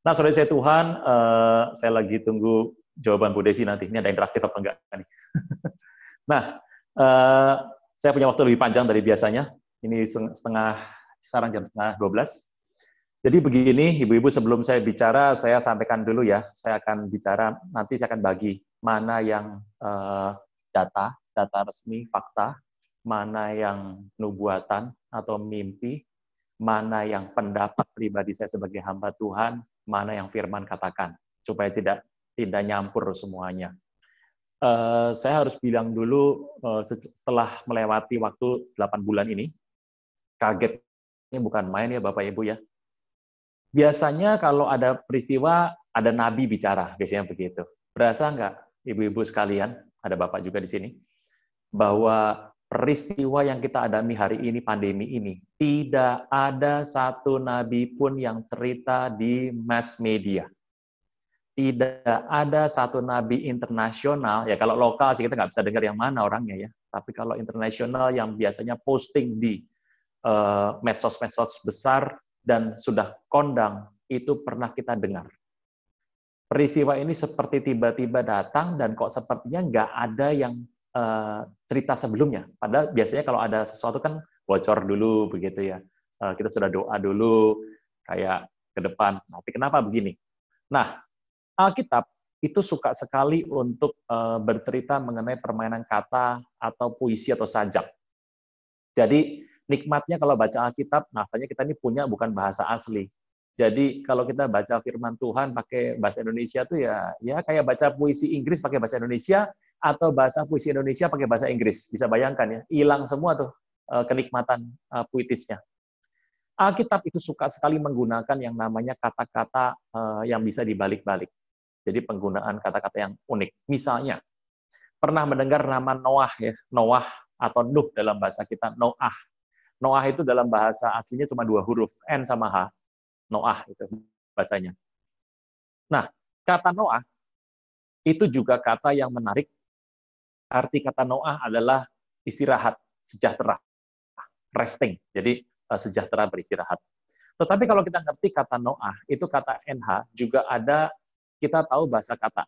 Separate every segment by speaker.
Speaker 1: Nah, sore saya Tuhan, saya lagi tunggu jawaban Bu Desi nanti. Ini ada interaktif apa enggak nih? Nah, eh, saya punya waktu lebih panjang dari biasanya. Ini sekarang jam setengah 12. Jadi begini, Ibu-Ibu, sebelum saya bicara, saya sampaikan dulu ya. Saya akan bicara, nanti saya akan bagi mana yang data resmi, fakta, mana yang nubuatan atau mimpi, mana yang pendapat pribadi saya sebagai hamba Tuhan, mana yang firman katakan, supaya tidak nyampur semuanya. Saya harus bilang dulu, setelah melewati waktu 8 bulan ini, kagetnya bukan main ya Bapak Ibu ya. Biasanya kalau ada peristiwa, ada nabi bicara, biasanya begitu. Berasa nggak, Ibu-Ibu sekalian, ada Bapak juga di sini, bahwa peristiwa yang kita alami hari ini, pandemi ini, tidak ada satu nabi pun yang cerita di mass media. Tidak ada satu nabi internasional, ya kalau lokal sih kita nggak bisa dengar yang mana orangnya ya, tapi kalau internasional yang biasanya posting di medsos-medsos besar dan sudah kondang, itu pernah kita dengar. Peristiwa ini seperti tiba-tiba datang dan kok sepertinya nggak ada yang cerita sebelumnya. Padahal biasanya kalau ada sesuatu kan bocor dulu begitu ya. Kita sudah doa dulu kayak ke depan. Tapi kenapa begini? Nah, Alkitab itu suka sekali untuk bercerita mengenai permainan kata atau puisi atau sajak. Jadi nikmatnya kalau baca Alkitab, rasanya kita ini punya bukan bahasa asli. Jadi kalau kita baca firman Tuhan pakai bahasa Indonesia tuh ya kayak baca puisi Inggris pakai bahasa Indonesia atau bahasa puisi Indonesia pakai bahasa Inggris. Bisa bayangkan ya, hilang semua tuh kenikmatan puitisnya. Alkitab itu suka sekali menggunakan yang namanya kata-kata yang bisa dibalik-balik. Jadi penggunaan kata-kata yang unik. Misalnya, pernah mendengar nama Noah ya, Noah atau Nuh dalam bahasa kita, Noah. Noah itu dalam bahasa aslinya cuma 2 huruf, N sama H. Noah itu bacanya. Nah, kata Noah itu juga kata yang menarik. Arti kata Noah adalah istirahat, sejahtera, resting. Jadi sejahtera beristirahat. Tetapi kalau kita ngerti kata Noah, itu kata NH juga ada, kita tahu bahasa kata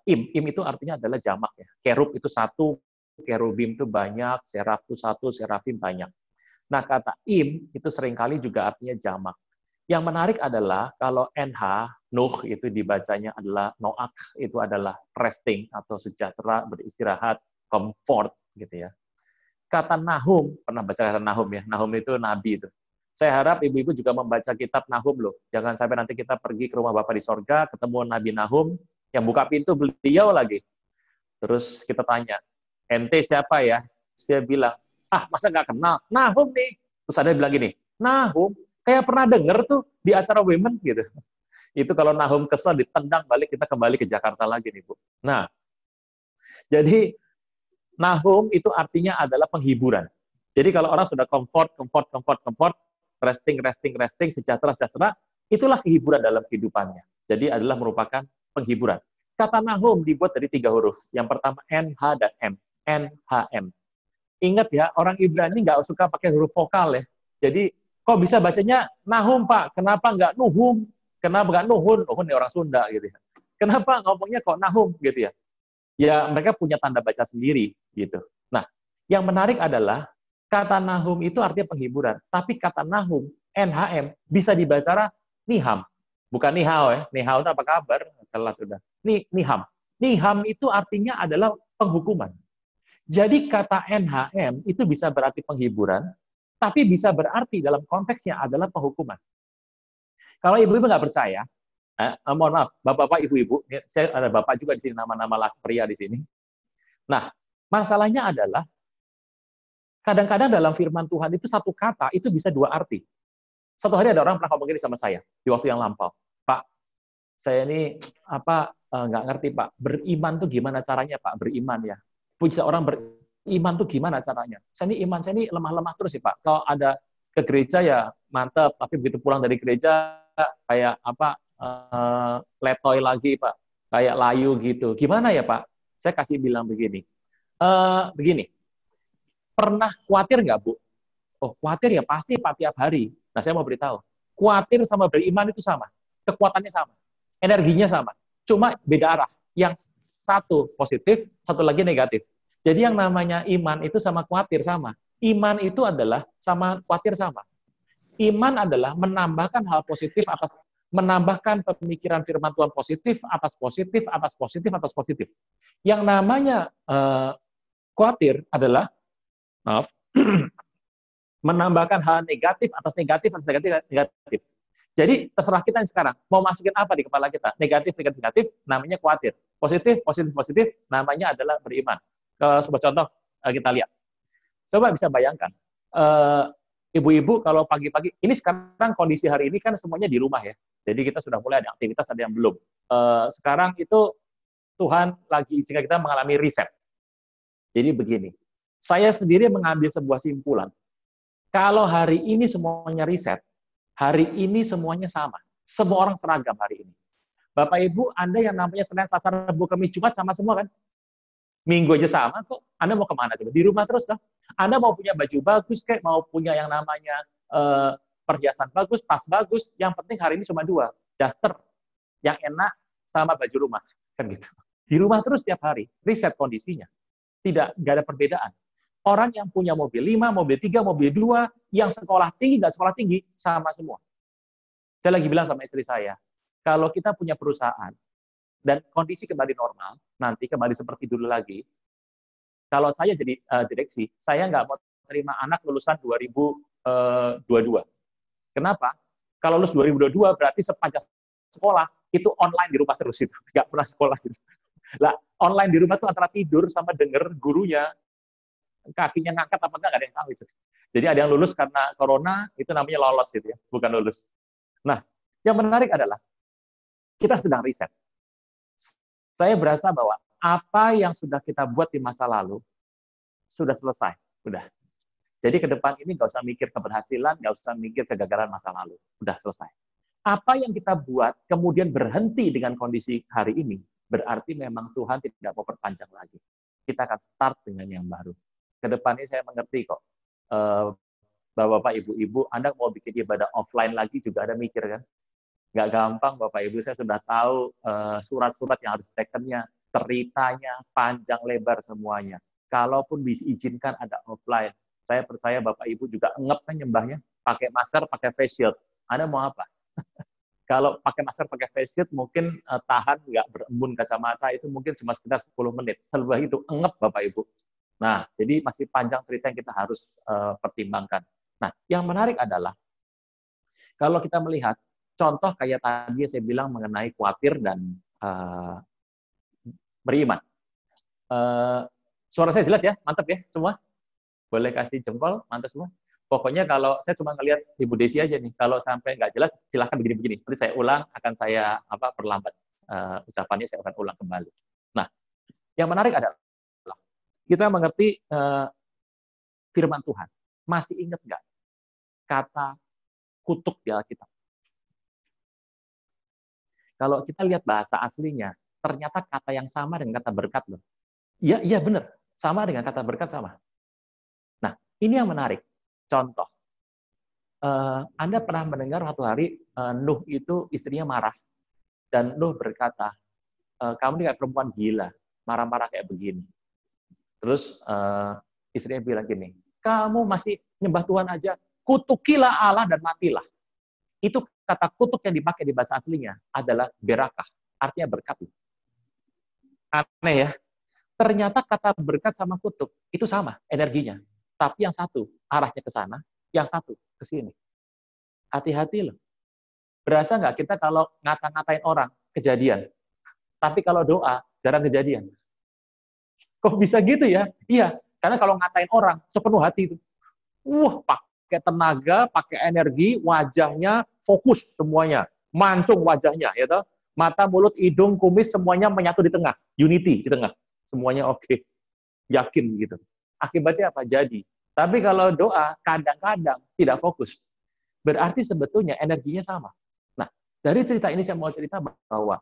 Speaker 1: im itu artinya adalah jamak ya. Kerub itu 1, kerubim itu banyak, seraf itu 1, serafim banyak. Nah, kata im itu seringkali juga artinya jamak. Yang menarik adalah kalau NH, Nuh itu dibacanya adalah Noak, itu adalah resting atau sejahtera, beristirahat, comfort gitu ya. Kata Nahum, pernah baca kata Nahum ya? Nahum itu nabi itu. Saya harap ibu-ibu juga membaca kitab Nahum loh. Jangan sampai nanti kita pergi ke rumah Bapak di sorga, ketemu Nabi Nahum, yang buka pintu beliau lagi. Terus kita tanya, ente siapa ya? Terus dia bilang, masa nggak kenal? Nahum nih. Terus ada yang bilang gini, Nahum, kayak pernah denger tuh di acara Women gitu. Itu kalau Nahum kesel ditendang balik, kita kembali ke Jakarta lagi nih Bu. Nah, jadi Nahum itu artinya adalah penghiburan. Jadi kalau orang sudah comfort, resting, sejahtera, itulah kehiburan dalam kehidupannya. Jadi adalah merupakan penghiburan. Kata Nahum dibuat dari 3 huruf. Yang pertama NH dan M. NHM. Ingat ya, orang Ibrani nggak suka pakai huruf vokal ya. Jadi kok bisa bacanya Nahum Pak? Kenapa nggak Nuhum? Kenapa nggak Nuhun? Nuhun ya orang Sunda gitu ya. Kenapa ngomongnya kok Nahum gitu ya? Ya mereka punya tanda baca sendiri gitu. Nah, yang menarik adalah kata Nahum itu artinya penghiburan, tapi kata Nahum NHM bisa dibaca Niham, bukan Nihao ya. Nihao itu apa kabar? Telat sudah. Niham. Niham itu artinya adalah penghukuman. Jadi kata NHM itu bisa berarti penghiburan, tapi bisa berarti dalam konteksnya adalah penghukuman. Kalau ibu-ibu nggak percaya, mohon maaf, bapak-bapak, ibu-ibu, saya ada bapak juga di sini, nama-nama laki pria di sini. Nah, masalahnya adalah kadang-kadang dalam firman Tuhan itu satu kata itu bisa 2 arti. Satu hari ada orang pernah ngomong gini sama saya di waktu yang lampau, Pak, saya ini nggak ngerti Pak, beriman tuh gimana caranya Pak, beriman ya. Puji orang beriman tuh gimana caranya? Saya ini lemah-lemah terus sih Pak. Kalau ada ke gereja ya mantap, tapi begitu pulang dari gereja kayak letoy lagi Pak, kayak layu gitu. Gimana ya Pak? Saya kasih bilang begini. Begini. Pernah khawatir nggak Bu? Oh khawatir ya pasti Pak tiap hari. Nah saya mau beritahu, khawatir sama beriman itu sama. kekuatannya sama, energinya sama, cuma beda arah. Yang satu positif, satu lagi negatif. Jadi yang namanya iman itu sama khawatir sama. Iman itu adalah sama khawatir sama. Iman adalah menambahkan hal positif atas menambahkan pemikiran firman Tuhan positif atas positif atas positif atas positif. Yang namanya khawatir adalah maaf menambahkan hal negatif atas negatif atas negatif negatif. Jadi terserah kita yang sekarang mau masukin apa di kepala kita, negatif negatif negatif namanya khawatir, positif positif positif namanya adalah beriman. Sebuah contoh kita lihat. Coba bisa bayangkan, ibu-ibu kalau pagi-pagi, ini sekarang kondisi hari ini kan semuanya di rumah ya. Jadi kita sudah mulai ada aktivitas, ada yang belum. Sekarang itu Tuhan lagi jika kita mengalami riset. Jadi begini, saya sendiri mengambil sebuah simpulan. Kalau hari ini semuanya riset, hari ini semuanya sama. Semua orang seragam hari ini. Bapak Ibu, Anda yang namanya Senin, Selasa, Rabu, Kamis, Jumat sama semua kan? Minggu aja sama kok. Anda mau kemana coba? Di rumah terus lah. Anda mau punya baju bagus kayak mau punya yang namanya perhiasan bagus, tas bagus. Yang penting hari ini cuma dua, daster yang enak sama baju rumah kan gitu. Di rumah terus tiap hari, riset kondisinya. Nggak ada perbedaan. Orang yang punya mobil 5, mobil 3, mobil 2, yang sekolah tinggi, nggak sekolah tinggi, sama semua. Saya lagi bilang sama istri saya, kalau kita punya perusahaan, dan kondisi kembali normal, nanti kembali seperti dulu lagi, kalau saya jadi direksi, saya nggak mau terima anak lulusan 2022. Kenapa? Kalau lulus 2022, berarti sepanjang sekolah, itu online di rumah terus, itu nggak pernah sekolah. Lah, online di rumah itu antara tidur sama denger gurunya, kakinya ngangkat apa enggak, nggak ada yang tahu itu. Jadi ada yang lulus karena corona, itu namanya lolos gitu ya, bukan lulus. Nah, yang menarik adalah kita sedang riset. Saya berasa bahwa apa yang sudah kita buat di masa lalu sudah selesai, sudah. Jadi ke depan ini nggak usah mikir keberhasilan, nggak usah mikir kegagalan masa lalu, sudah selesai. Apa yang kita buat kemudian berhenti dengan kondisi hari ini, berarti memang Tuhan tidak mau perpanjang lagi. Kita akan start dengan yang baru. Ke depan ini saya mengerti kok, Bapak, Ibu-Ibu, Anda mau bikin ibadah offline lagi juga ada mikir kan? Nggak gampang, Bapak Ibu, saya sudah tahu surat-surat yang harus tekennya, ceritanya, panjang lebar semuanya. Kalaupun diizinkan ada offline, saya percaya Bapak Ibu juga ngep kan nyembahnya, pakai masker, pakai face shield. Anda mau apa? Kalau pakai masker, pakai face shield, mungkin tahan, nggak berembun kacamata, itu mungkin cuma sekitar 10 menit. Setelah itu, ngep Bapak Ibu. Nah, jadi masih panjang cerita yang kita harus pertimbangkan. Nah, yang menarik adalah, kalau kita melihat, contoh kayak tadi saya bilang mengenai khawatir dan beriman. Suara saya jelas ya? Mantap ya semua? Boleh kasih jempol? Mantap semua? Pokoknya kalau saya cuma ngelihat Ibu Desi aja nih, kalau sampai nggak jelas, silahkan begini-begini. Nanti saya ulang, akan saya perlambat ucapannya, saya akan ulang kembali. Nah, yang menarik adalah, kita mengerti firman Tuhan. Masih ingat nggak kata kutuk di Alkitab? Kalau kita lihat bahasa aslinya, ternyata kata yang sama dengan kata berkat loh. Iya benar, sama dengan kata berkat sama. Nah, ini yang menarik. Contoh, Anda pernah mendengar suatu hari Nuh itu istrinya marah, dan Nuh berkata, kamu ini kayak perempuan gila, marah-marah kayak begini. Terus istrinya bilang gini, kamu masih nyembah Tuhan aja, kutukilah Allah dan matilah. Itu kata kutuk yang dipakai di bahasa aslinya adalah berakah, artinya berkat. Aneh ya, ternyata kata berkat sama kutuk itu sama energinya, tapi yang satu arahnya ke sana, yang satu ke sini. Hati-hati loh. Berasa nggak kita kalau ngata-ngatain orang kejadian, tapi kalau doa jarang kejadian. Kok bisa gitu ya? Iya, karena kalau ngatain orang sepenuh hati itu, pakai tenaga, pakai energi, wajahnya fokus semuanya, mancung wajahnya, ya toh? Mata, mulut, hidung, kumis semuanya menyatu di tengah, unity di tengah, semuanya oke, yakin gitu. Akibatnya apa? Jadi. Tapi kalau doa kadang-kadang tidak fokus, berarti sebetulnya energinya sama. Nah, dari cerita ini saya mau cerita bahwa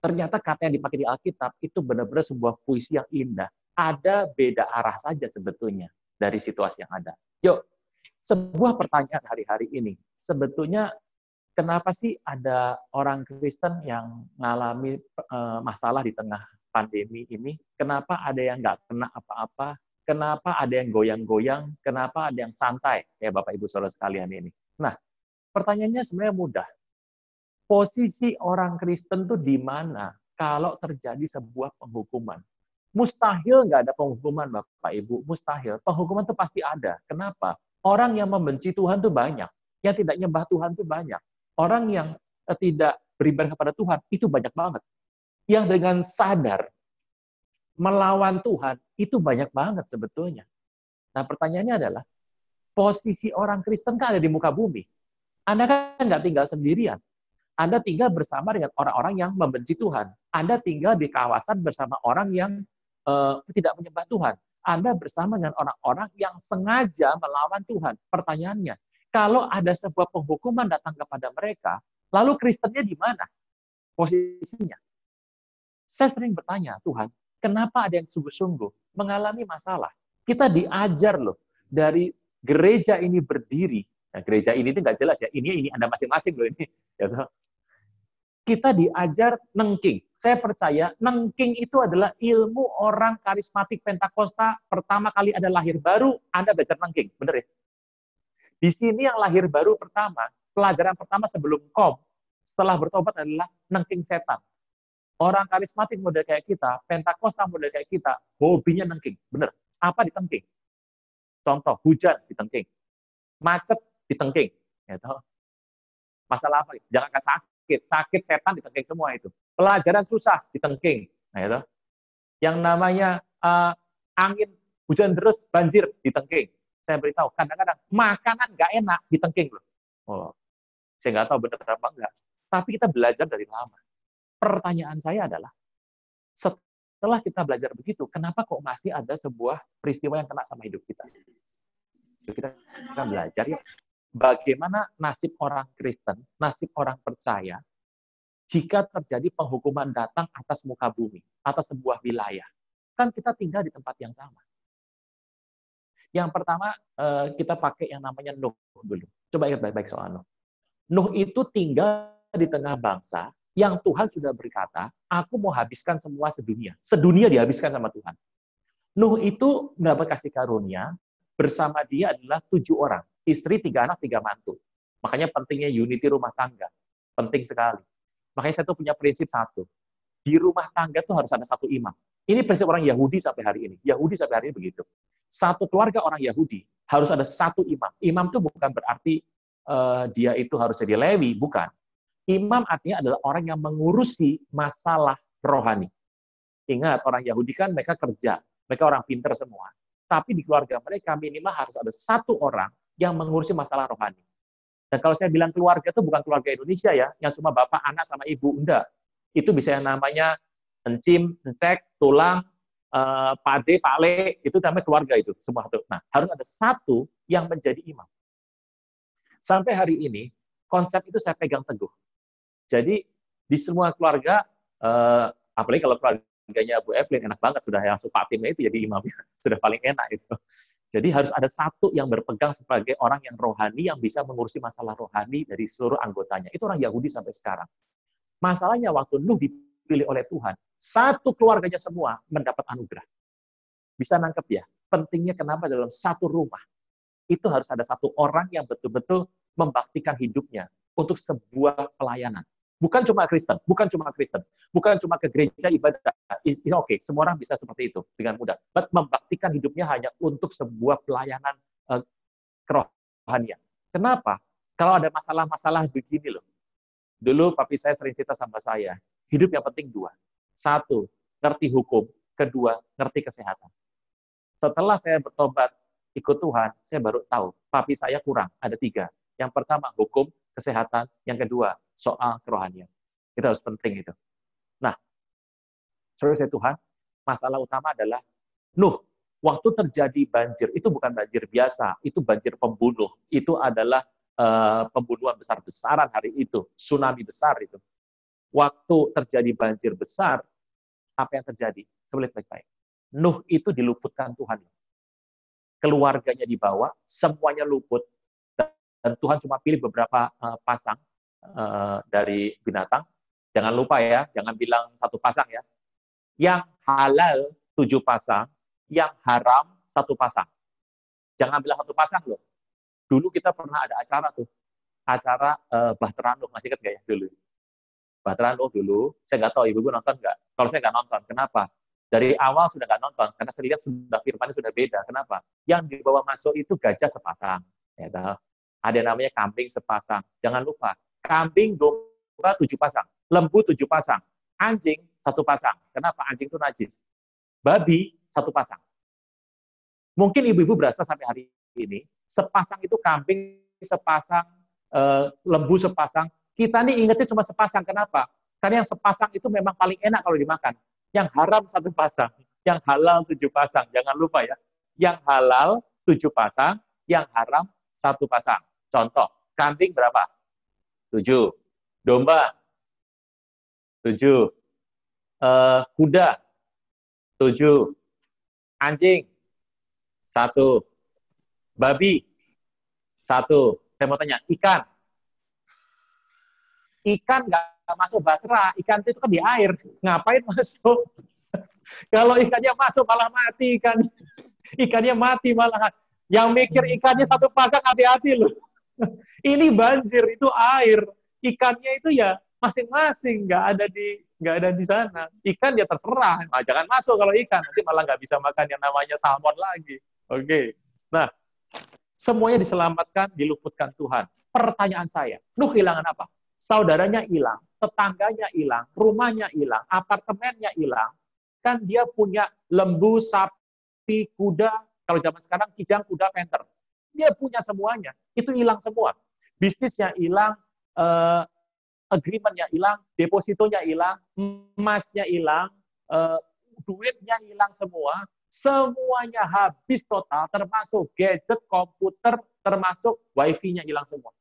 Speaker 1: ternyata kata yang dipakai di Alkitab itu benar-benar sebuah puisi yang indah. Ada beda arah saja sebetulnya dari situasi yang ada. Yuk, sebuah pertanyaan hari-hari ini. Sebetulnya kenapa sih ada orang Kristen yang mengalami masalah di tengah pandemi ini? Kenapa ada yang nggak kena apa-apa? Kenapa ada yang goyang-goyang? Kenapa ada yang santai? Ya Bapak Ibu Saudara sekalian ini. Nah, pertanyaannya sebenarnya mudah. Posisi orang Kristen tuh di mana kalau terjadi sebuah penghukuman? Mustahil nggak ada penghukuman, Bapak Ibu. Mustahil. Penghukuman itu pasti ada. Kenapa? Orang yang membenci Tuhan tuh banyak. Yang tidak nyembah Tuhan tuh banyak. Orang yang tidak beribadah kepada Tuhan itu banyak banget. Yang dengan sadar melawan Tuhan itu banyak banget sebetulnya. Nah, pertanyaannya adalah, posisi orang Kristen kan ada di muka bumi. Anda kan nggak tinggal sendirian. Anda tinggal bersama dengan orang-orang yang membenci Tuhan. Anda tinggal di kawasan bersama orang yang tidak menyembah Tuhan. Anda bersama dengan orang-orang yang sengaja melawan Tuhan. Pertanyaannya, kalau ada sebuah penghukuman datang kepada mereka, lalu Kristennya di mana posisinya? Saya sering bertanya, Tuhan, kenapa ada yang sungguh-sungguh mengalami masalah? Kita diajar loh, dari gereja ini berdiri. Nah, gereja ini nggak jelas ya, ini Anda masing-masing loh ini. Kita diajar nengking. Saya percaya nengking itu adalah ilmu orang karismatik Pentakosta. Pertama kali ada lahir baru, Anda belajar nengking. Bener ya? Di sini yang lahir baru pertama, pelajaran pertama sebelum setelah bertobat adalah nengking setan. Orang karismatik model kayak kita, Pentakosta model kayak kita, hobinya nengking. Bener. Apa ditengking? Contoh, hujan ditengking. Macet ditengking. Masalah apa? Jangan sakit setan ditengking semua itu. Pelajaran susah ditengking. Nah, itu. Yang namanya angin, hujan terus, banjir ditengking. Saya beritahu, kadang-kadang makanan nggak enak ditengking loh. Oh, saya nggak tahu benar apa enggak. Tapi kita belajar dari lama. Pertanyaan saya adalah, setelah kita belajar begitu, kenapa kok masih ada sebuah peristiwa yang kena sama hidup kita? Kita belajar ya. Bagaimana nasib orang Kristen, nasib orang percaya, jika terjadi penghukuman datang atas muka bumi, atas sebuah wilayah. Kan kita tinggal di tempat yang sama. Yang pertama, kita pakai yang namanya Nuh dulu. Coba ingat baik-baik soal Nuh. Nuh itu tinggal di tengah bangsa yang Tuhan sudah berkata, aku mau habiskan semua sedunia. Sedunia dihabiskan sama Tuhan. Nuh itu mendapat kasih karunia, bersama dia adalah 7 orang. Istri, 3 anak, 3 mantu. Makanya pentingnya unity rumah tangga. Penting sekali. Makanya saya tuh punya prinsip satu. Di rumah tangga tuh harus ada satu imam. Ini prinsip orang Yahudi sampai hari ini. Yahudi sampai hari ini begitu. Satu keluarga orang Yahudi harus ada satu imam. Imam itu bukan berarti dia itu harus jadi Lewi, bukan. Imam artinya adalah orang yang mengurusi masalah rohani. Ingat, orang Yahudi kan mereka kerja. Mereka orang pinter semua. Tapi di keluarga mereka minimal harus ada satu orang yang mengurusi masalah rohani. Dan kalau saya bilang keluarga itu bukan keluarga Indonesia ya, yang cuma bapak, anak, sama ibu. Enggak. Itu bisa yang namanya encim, encek, tulang, pade, pale, itu namanya keluarga itu. Semua itu. Nah, harus ada satu yang menjadi imam. Sampai hari ini, konsep itu saya pegang teguh. Jadi, di semua keluarga, apalagi kalau keluarganya Bu Evelyn, enak banget, sudah langsung Pak Timnya itu jadi imamnya. Sudah paling enak itu. Jadi harus ada satu yang berpegang sebagai orang yang rohani, yang bisa mengurusi masalah rohani dari seluruh anggotanya. Itu orang Yahudi sampai sekarang. Masalahnya waktu Nuh dipilih oleh Tuhan, satu keluarganya semua mendapat anugerah. Bisa nangkep ya? Pentingnya kenapa dalam satu rumah, itu harus ada satu orang yang betul-betul membaktikan hidupnya untuk sebuah pelayanan. Bukan cuma Kristen, bukan cuma ke gereja ibadah. Oke, semua orang bisa seperti itu dengan mudah. But membaktikan hidupnya hanya untuk sebuah pelayanan kerohanian. Kenapa? Kalau ada masalah-masalah begini loh. Dulu papi saya sering cerita sama saya, hidup yang penting 2. 1, ngerti hukum. 2, ngerti kesehatan. Setelah saya bertobat, ikut Tuhan, saya baru tahu, papi saya kurang, ada 3. Yang pertama, hukum, kesehatan. Yang kedua, soal kerohanian. Itu harus penting itu. Nah, saudara saya Tuhan, masalah utama adalah Nuh. Waktu terjadi banjir, itu bukan banjir biasa, itu banjir pembunuh. Itu adalah pembunuhan besar-besaran hari itu, tsunami besar itu. Waktu terjadi banjir besar, apa yang terjadi? Coba lihat baik-baik. Nuh itu diluputkan Tuhan. Keluarganya dibawa, semuanya luput. Dan Tuhan cuma pilih beberapa pasang, dari binatang. Jangan lupa ya, jangan bilang satu pasang ya. Yang halal 7 pasang, yang haram 1 pasang. Jangan bilang 1 pasang loh. Dulu kita pernah ada acara tuh, acara Bahtera Nuh, masih ingat nggak ya dulu? Bahtera Nuh dulu, saya nggak tahu ibu-ibu nonton nggak? Kalau saya nggak nonton, kenapa? Dari awal sudah nggak nonton, karena saya lihat sudah firmannya sudah beda. Kenapa? Yang dibawa masuk itu gajah sepasang, ya tahu? Ada yang namanya kambing sepasang. Jangan lupa, kambing domba 7 pasang, lembu 7 pasang, anjing 1 pasang. Kenapa? Anjing itu najis. Babi 1 pasang. Mungkin ibu-ibu berasa sampai hari ini, sepasang itu kambing sepasang, lembu sepasang. Kita nih ingetnya cuma sepasang. Kenapa? Karena yang sepasang itu memang paling enak kalau dimakan. Yang haram 1 pasang, yang halal 7 pasang. Jangan lupa ya. Yang halal 7 pasang, yang haram 1 pasang. Contoh, kambing berapa? 7. Domba 7. Kuda 7. Anjing 1. Babi 1. Saya mau tanya, ikan. Ikan nggak masuk Bahtera, ikan itu kan di air. Ngapain masuk? Kalau ikannya masuk malah mati ikan. Ikannya mati malah. Yang mikir ikannya 1 pasang, hati-hati loh. Ini banjir, itu air. Ikannya itu ya masing-masing, nggak ada di sana. Ikan ya terserah, nah, jangan masuk kalau ikan, nanti malah nggak bisa makan yang namanya salmon lagi. Oke. Nah, semuanya diselamatkan, diluputkan Tuhan. Pertanyaan saya, Nuh kehilangan apa? Saudaranya hilang, tetangganya hilang, rumahnya hilang, apartemennya hilang. Kan dia punya lembu, sapi, kuda, kalau zaman sekarang kijang, kuda, panther. Dia punya semuanya, itu hilang semua. Bisnisnya hilang, agreement-nya hilang, depositonya hilang, emasnya hilang, duitnya hilang semua, semuanya habis total, termasuk gadget, komputer, termasuk wifi-nya hilang semua.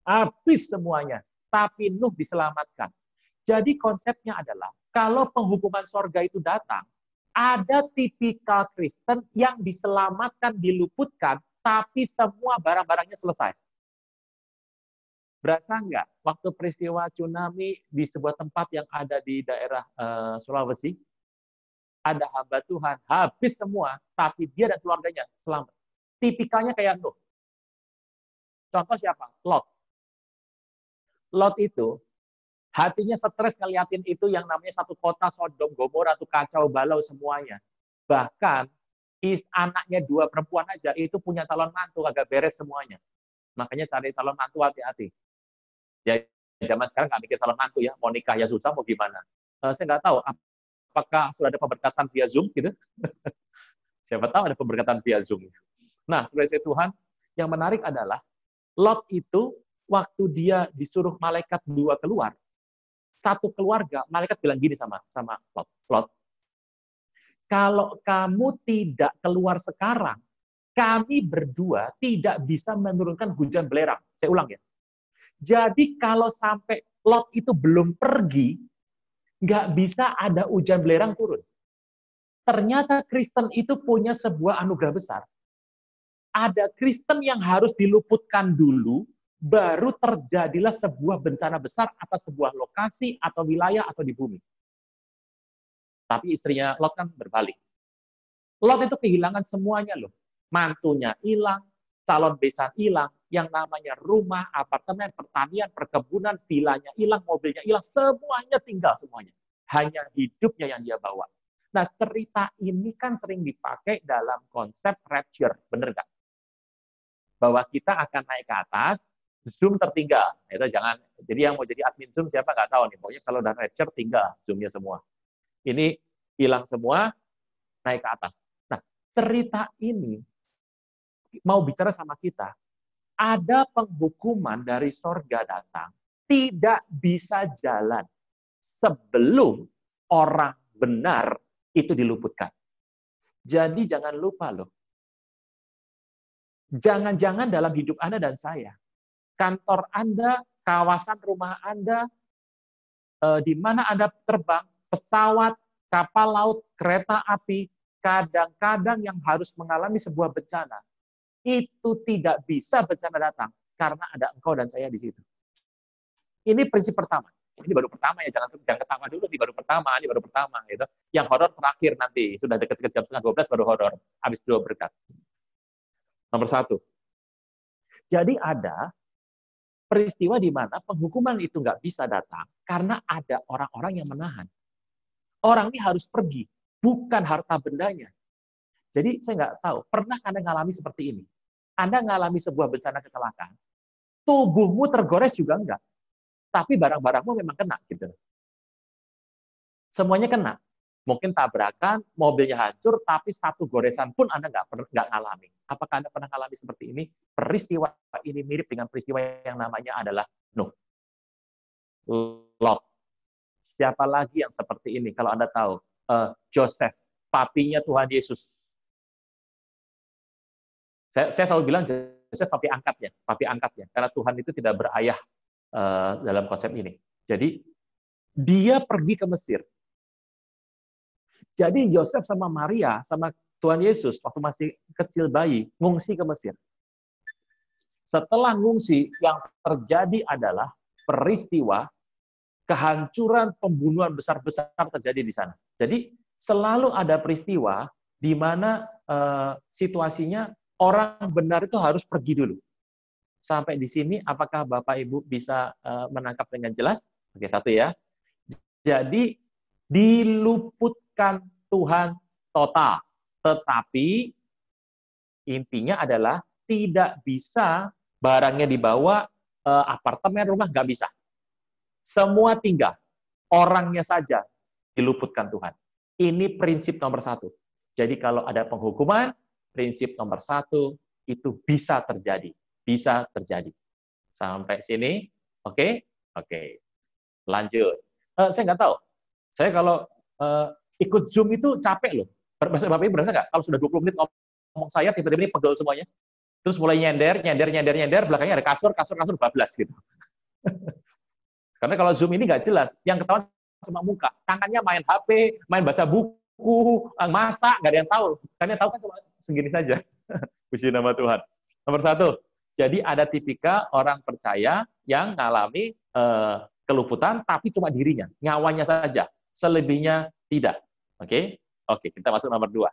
Speaker 1: Habis semuanya. Tapi Nuh diselamatkan. Jadi konsepnya adalah, kalau penghukuman sorga itu datang, ada tipikal Kristen yang diselamatkan, diluputkan, tapi semua barang-barangnya selesai. Berasa nggak waktu peristiwa tsunami di sebuah tempat yang ada di daerah Sulawesi, ada hamba Tuhan, habis semua, tapi dia dan keluarganya selamat. Tipikalnya kayak Nuh. Contoh siapa? Lot. Lot itu, hatinya stres ngeliatin itu yang namanya satu kota Sodom, Gomora, itu kacau balau semuanya. Bahkan, anaknya 2 perempuan aja, itu punya calon mantu, agak beres semuanya. Makanya cari calon mantu hati-hati. Ya, zaman sekarang nggak mikir calon mantu ya, mau nikah ya susah, mau gimana. Saya nggak tahu, apakah sudah ada pemberkatan via Zoom gitu? Siapa tahu ada pemberkatan via Zoom. Nah, sebagai Tuhan, yang menarik adalah Lot itu waktu dia disuruh malaikat 2 keluar, 1 keluarga, malaikat bilang gini sama Lot, Lot, kalau kamu tidak keluar sekarang, kami berdua tidak bisa menurunkan hujan belerang. Saya ulang ya. Jadi kalau sampai Lot itu belum pergi, nggak bisa ada hujan belerang turun. Ternyata Kristen itu punya sebuah anugerah besar. Ada Kristen yang harus diluputkan dulu, baru terjadilah sebuah bencana besar atas sebuah lokasi atau wilayah atau di bumi. Tapi istrinya Lot kan berbalik. Lot itu kehilangan semuanya loh. Mantunya hilang, calon besan hilang, yang namanya rumah, apartemen, pertanian, perkebunan, vilanya hilang, mobilnya hilang, semuanya tinggal semuanya. Hanya hidupnya yang dia bawa. Nah, cerita ini kan sering dipakai dalam konsep rapture, bener nggak? Bahwa kita akan naik ke atas, Zoom tertinggal. Itu jangan. Jadi yang mau jadi admin Zoom siapa nggak tahu nih. Pokoknya kalau udah rapture tinggal Zoom-nya semua. Ini hilang semua, naik ke atas. Nah, cerita ini mau bicara sama kita. Ada penghukuman dari sorga datang, tidak bisa jalan sebelum orang benar itu diluputkan. Jadi jangan lupa loh. Jangan-jangan dalam hidup Anda dan saya, kantor Anda, kawasan rumah Anda, di mana Anda terbang, pesawat, kapal laut, kereta api, kadang-kadang yang harus mengalami sebuah bencana, itu tidak bisa bencana datang, karena ada engkau dan saya di situ. Ini prinsip pertama. Ini baru pertama ya, jangan ketawa dulu, ini baru pertama gitu. Yang horor terakhir nanti, sudah dekat-dekat jam setengah 12 baru horor, habis dua berkat. Nomor 1. Jadi ada peristiwa di mana penghukuman itu nggak bisa datang karena ada orang-orang yang menahan. Orang ini harus pergi, bukan harta bendanya. Jadi saya nggak tahu, pernah Anda ngalami seperti ini? Anda ngalami sebuah bencana kecelakaan, tubuhmu tergores juga enggak, tapi barang-barangmu memang kena gitu. Semuanya kena. Mungkin tabrakan, mobilnya hancur, tapi satu goresan pun Anda nggak ngalami. Apakah Anda pernah ngalami seperti ini? Peristiwa ini mirip dengan peristiwa yang namanya adalah Nuh. Lot. Siapa lagi yang seperti ini? Kalau Anda tahu, Joseph, papinya Tuhan Yesus. Saya selalu bilang Joseph papi angkatnya, karena Tuhan itu tidak berayah dalam konsep ini. Jadi dia pergi ke Mesir. Jadi Yosef sama Maria, sama Tuhan Yesus, waktu masih kecil bayi, ngungsi ke Mesir. Setelah ngungsi, yang terjadi adalah peristiwa kehancuran, pembunuhan besar-besar terjadi di sana. Jadi selalu ada peristiwa di mana situasinya orang benar itu harus pergi dulu. Sampai di sini, apakah Bapak Ibu bisa menangkap dengan jelas? Oke, 1 ya. Jadi diluputkan Tuhan total. Tetapi intinya adalah tidak bisa barangnya dibawa, apartemen, rumah, nggak bisa. Semua tinggal. Orangnya saja diluputkan Tuhan. Ini prinsip nomor 1. Jadi kalau ada penghukuman, prinsip nomor 1 itu bisa terjadi. Bisa terjadi. Sampai sini, oke? Oke. Lanjut. Saya nggak tahu. Saya kalau ikut Zoom itu capek loh. Bapak Ibu berasa nggak? Kalau sudah 20 menit ngomong saya, tiba-tiba ini pegel semuanya. Terus mulai nyender, belakangnya ada kasur bablas gitu. Karena kalau Zoom ini nggak jelas, yang ketahuan cuma muka. Tangannya main HP, main baca buku, masak, nggak ada yang tahu. Kan yang tahu kan cuma segini saja. Puji nama Tuhan. Nomor 1, jadi ada tipikal orang percaya yang mengalami keluputan, tapi cuma dirinya, nyawanya saja. Selebihnya tidak. Oke? Oke, kita masuk nomor 2.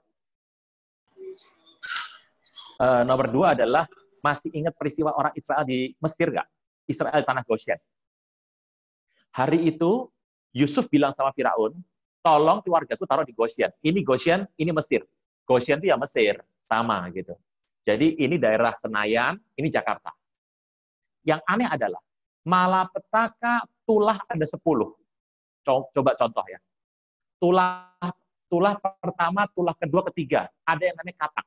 Speaker 1: Nomor 2 adalah, masih ingat peristiwa orang Israel di Mesir nggak? Israel di tanah Goshen. Hari itu, Yusuf bilang sama Firaun, tolong keluargaku taruh di Goshen. Ini Goshen, ini Mesir. Goshen itu ya Mesir, sama gitu. Jadi ini daerah Senayan, ini Jakarta. Yang aneh adalah, malapetaka tulah ada 10. Coba contoh ya. Tulah pertama, tulah kedua, ketiga. Ada yang namanya katak.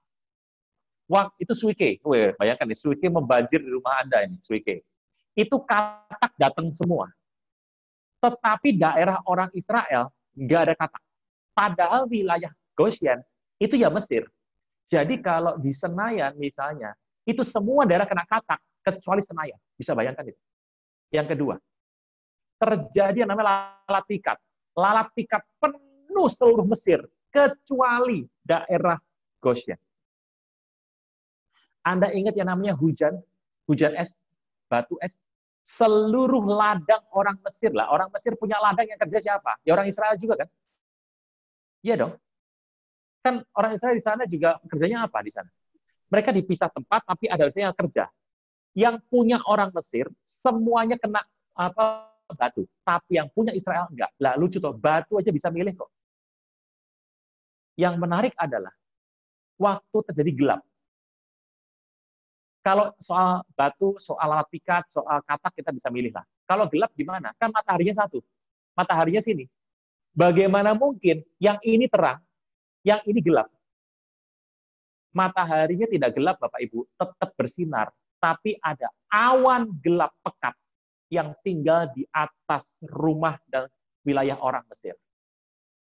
Speaker 1: Wah, itu suike. Bayangkan nih, suike membanjir di rumah Anda ini, suike. Itu katak datang semua. Tetapi daerah orang Israel nggak ada katak. Padahal wilayah Goshen itu ya Mesir. Jadi kalau di Senayan misalnya, itu semua daerah kena katak, kecuali Senayan. Bisa bayangkan itu. Yang kedua, terjadi yang namanya lalat pikat. Lalat pikat penuh seluruh Mesir, kecuali daerah Goshen. Anda ingat yang namanya hujan es, batu es? Seluruh ladang orang Mesir lah. Orang Mesir punya ladang yang kerja siapa? Ya orang Israel juga kan? Iya dong. Kan orang Israel di sana juga kerjanya apa di sana? Mereka dipisah tempat, tapi ada yang kerja. Yang punya orang Mesir, semuanya kena batu. Tapi yang punya Israel enggak. Lah lucu toh, batu aja bisa milih kok. Yang menarik adalah, waktu terjadi gelap. Kalau soal batu, soal alat pikat, soal katak, kita bisa milih lah. Kalau gelap gimana? Kan mataharinya satu. Mataharinya sini. Bagaimana mungkin yang ini terang, yang ini gelap? Mataharinya tidak gelap, Bapak Ibu, tetap bersinar. Tapi ada awan gelap pekat yang tinggal di atas rumah dan wilayah orang Mesir.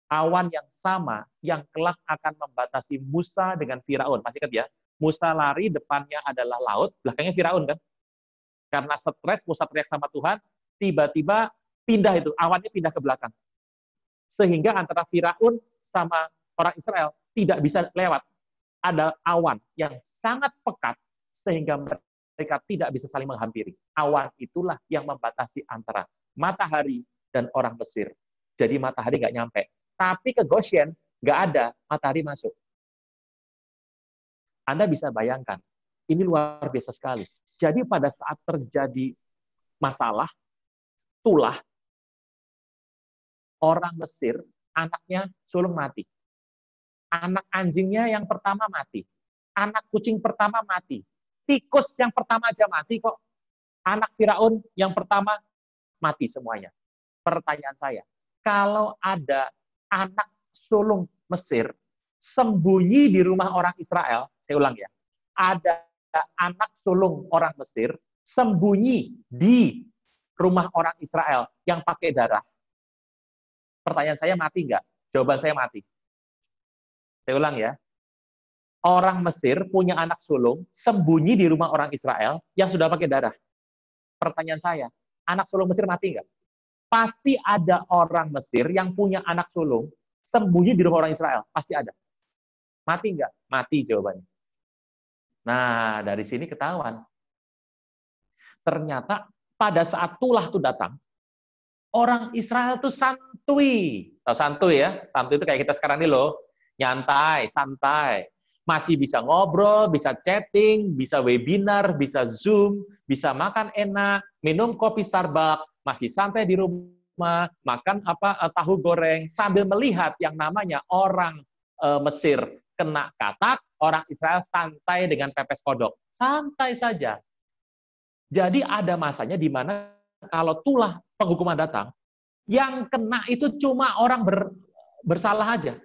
Speaker 1: Awan yang sama, yang kelak akan membatasi Musa dengan Firaun. Masih ingat ya? Musa lari, depannya adalah laut, belakangnya Firaun kan? Karena stres, Musa teriak sama Tuhan, tiba-tiba pindah itu, awannya pindah ke belakang. Sehingga antara Firaun sama orang Israel tidak bisa lewat. Ada awan yang sangat pekat, sehingga mereka mereka tidak bisa saling menghampiri. Awan itulah yang membatasi antara matahari dan orang Mesir. Jadi matahari nggak nyampe. Tapi ke Goshen nggak ada matahari masuk. Anda bisa bayangkan, ini luar biasa sekali. Jadi pada saat terjadi masalah, tulah, orang Mesir, anaknya sulung mati. Anak anjingnya yang pertama mati. Anak kucing pertama mati. Tikus yang pertama aja mati kok. Anak Firaun yang pertama mati semuanya. Pertanyaan saya, kalau ada anak sulung Mesir sembunyi di rumah orang Israel, saya ulang ya, ada anak sulung orang Mesir sembunyi di rumah orang Israel yang pakai darah. Pertanyaan saya, mati nggak? Jawaban saya mati. Saya ulang ya. Orang Mesir punya anak sulung sembunyi di rumah orang Israel yang sudah pakai darah. Pertanyaan saya, anak sulung Mesir mati nggak? Pasti ada orang Mesir yang punya anak sulung sembunyi di rumah orang Israel. Pasti ada. Mati nggak? Mati jawabannya. Nah, dari sini ketahuan. Ternyata pada saat tulah itu datang, orang Israel itu santuy. Tahu santuy ya? Santuy itu kayak kita sekarang ini loh. Nyantai, santai. Masih bisa ngobrol, bisa chatting, bisa webinar, bisa Zoom, bisa makan enak, minum kopi Starbucks, masih santai di rumah, makan tahu goreng, sambil melihat yang namanya orang Mesir kena katak, orang Israel santai dengan pepes kodok. Santai saja. Jadi ada masanya di mana kalau tulah penghukuman datang, yang kena itu cuma orang bersalah aja.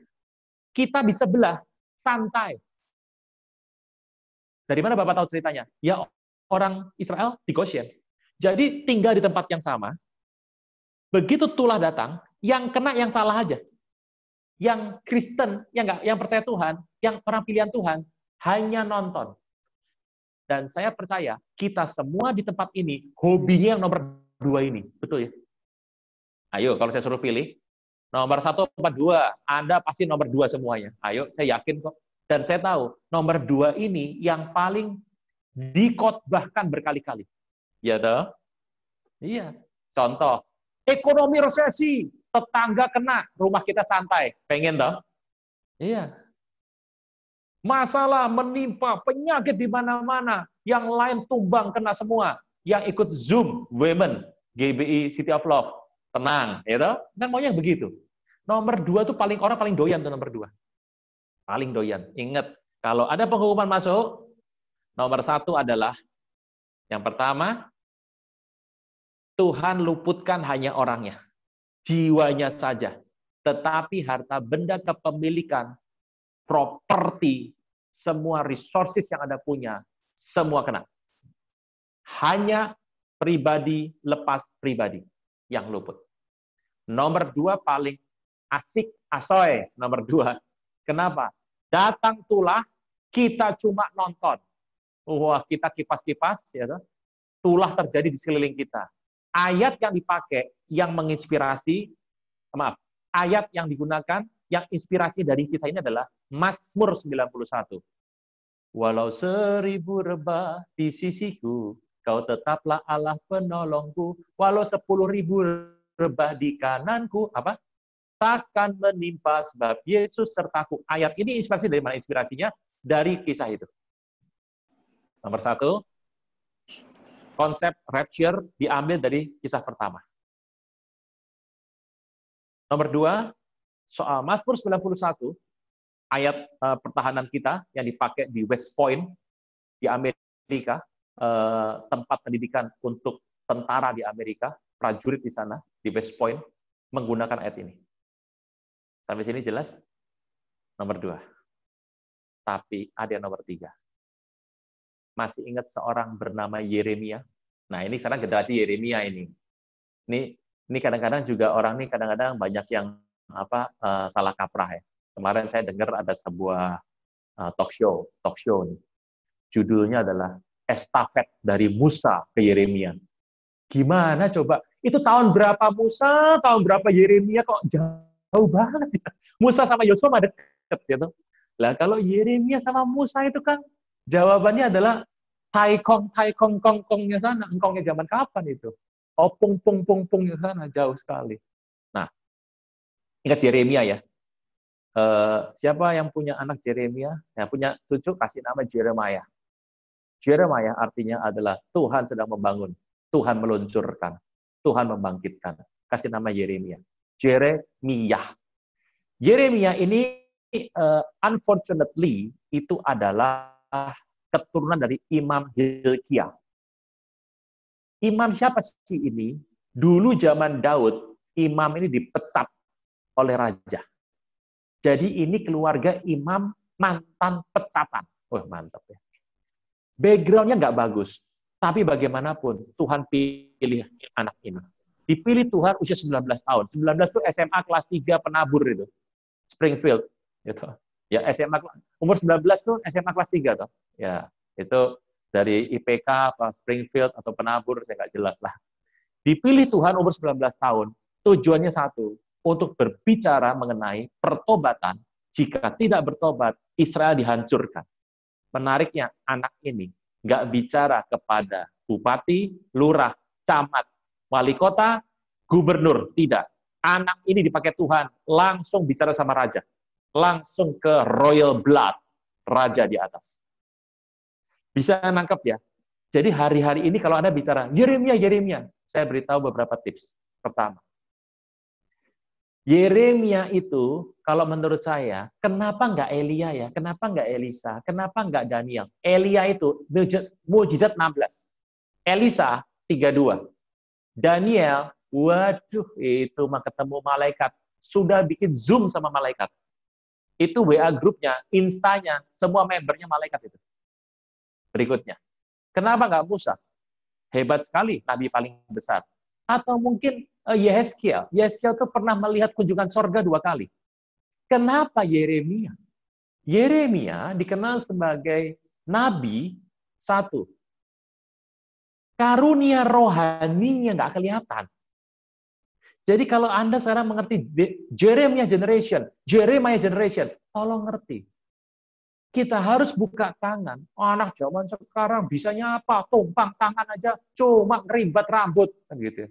Speaker 1: Kita di sebelah, santai. Dari mana Bapak tahu ceritanya? Ya orang Israel di Goshen. Jadi tinggal di tempat yang sama. Begitu tulah datang, yang kena yang salah aja. Yang Kristen, yang percaya Tuhan, yang orang pilihan Tuhan, hanya nonton. Dan saya percaya, kita semua di tempat ini, hobinya yang nomor 2 ini. Betul ya? Ayo, kalau saya suruh pilih, nomor 1 apa 2? Anda pasti nomor 2 semuanya. Ayo, saya yakin kok. Dan saya tahu, nomor 2 ini yang paling dikotbahkan berkali-kali. Ya toh? Iya. Contoh, ekonomi resesi, tetangga kena, rumah kita santai. Pengen toh? Iya. Masalah menimpa, penyakit di mana-mana, yang lain tumbang kena semua. Yang ikut Zoom, Women, GBI City of Love, tenang, ya toh? Kan maunya begitu. Nomor 2 tuh orang paling doyan tuh nomor 2. Paling doyan. Ingat, kalau ada penghukuman masuk, nomor 1 adalah, yang pertama, Tuhan luputkan hanya orangnya, jiwanya saja. Tetapi harta benda kepemilikan, properti, semua resources yang Anda punya, semua kena. Hanya pribadi lepas pribadi yang luput. Nomor 2 paling asik, asoy. Nomor 2. Kenapa? Datang tulah, kita cuma nonton. Wah, kita kipas-kipas, ya, tulah terjadi di sekeliling kita. Ayat yang dipakai, yang menginspirasi, ayat yang digunakan, yang inspirasi dari kisah ini adalah Mazmur 91. Walau 1000 rebah di sisiku, kau tetaplah Allah penolongku. Walau 10.000 rebah di kananku, takkan menimpa sebab Yesus sertaku. Ayat ini inspirasi dari mana inspirasinya? Dari kisah itu. Nomor 1, konsep rapture diambil dari kisah pertama. Nomor 2, soal Mazmur 91, ayat pertahanan kita yang dipakai di West Point di Amerika, tempat pendidikan untuk tentara di Amerika, prajurit di sana, di West Point, menggunakan ayat ini. Sampai sini jelas? Nomor 2. Tapi ada yang nomor 3. Masih ingat seorang bernama Yeremia? Nah, ini sekarang generasi Yeremia ini. Ini kadang-kadang juga orang ini kadang-kadang banyak yang salah kaprah ya. Kemarin saya dengar ada sebuah talk show nih. Judulnya adalah Estafet dari Musa ke Yeremia. Gimana coba? Itu tahun berapa Musa, tahun berapa Yeremia, kok jauh banget ya. Musa sama Yosua mah deket gitu. Lah kalau Yeremia sama Musa itu kan jawabannya adalah Tai Kong, Kong, Kongnya sana. Engkongnya zaman kapan itu? Oh, Pung, Pung, Pung, Pungnya sana. Jauh sekali. Nah, ingat Yeremia ya. Siapa yang punya anak Yeremia? Ya, punya cucu, kasih nama Jeremiah. Jeremiah artinya adalah Tuhan sedang membangun. Tuhan meluncurkan. Tuhan membangkitkan. Kasih nama Yeremia. Jeremia. Yeremia ini, unfortunately, itu adalah keturunan dari Imam Hilkiah. Imam siapa sih ini? Dulu zaman Daud, imam ini dipecat oleh raja. Jadi ini keluarga imam mantan pecatan. Wah, mantap ya. Background-nya nggak bagus. Tapi bagaimanapun, Tuhan pilih anak ini. Dipilih Tuhan usia 19 tahun. 19 itu SMA kelas 3 penabur itu. Springfield. Gitu. Ya, SMA umur 19 tuh SMA kelas 3 tuh. Ya, itu dari IPK apa Springfield atau penabur saya nggak jelas lah. Dipilih Tuhan umur 19 tahun, tujuannya satu, untuk berbicara mengenai pertobatan. Jika tidak bertobat, Israel dihancurkan. Menariknya, anak ini nggak bicara kepada bupati, lurah, camat, wali kota, gubernur, tidak. Anak ini dipakai Tuhan, langsung bicara sama raja. Langsung ke royal blood, raja di atas. Bisa nangkep ya? Jadi hari-hari ini kalau Anda bicara, Yeremia, saya beritahu beberapa tips. Pertama, Yeremia itu, kalau menurut saya, kenapa nggak Elia ya? Kenapa nggak Elisa? Kenapa nggak Daniel? Elia itu mujizat 16. Elisa 32. Daniel, waduh, itu mah ketemu malaikat. Sudah bikin Zoom sama malaikat. Itu WA grupnya, Instanya, semua membernya malaikat itu. Berikutnya. Kenapa nggak Musa? Hebat sekali, nabi paling besar. Atau mungkin Yehezkiel. Yehezkiel itu pernah melihat kunjungan sorga 2 kali. Kenapa Yeremia? Yeremia dikenal sebagai nabi, satu. Karunia rohaninya nggak kelihatan. Jadi kalau Anda sekarang mengerti Jeremiah generation, tolong ngerti. Kita harus buka tangan. Anak zaman sekarang bisanya apa? Tumpang tangan aja, cuma ngeribat rambut. Kan gitu.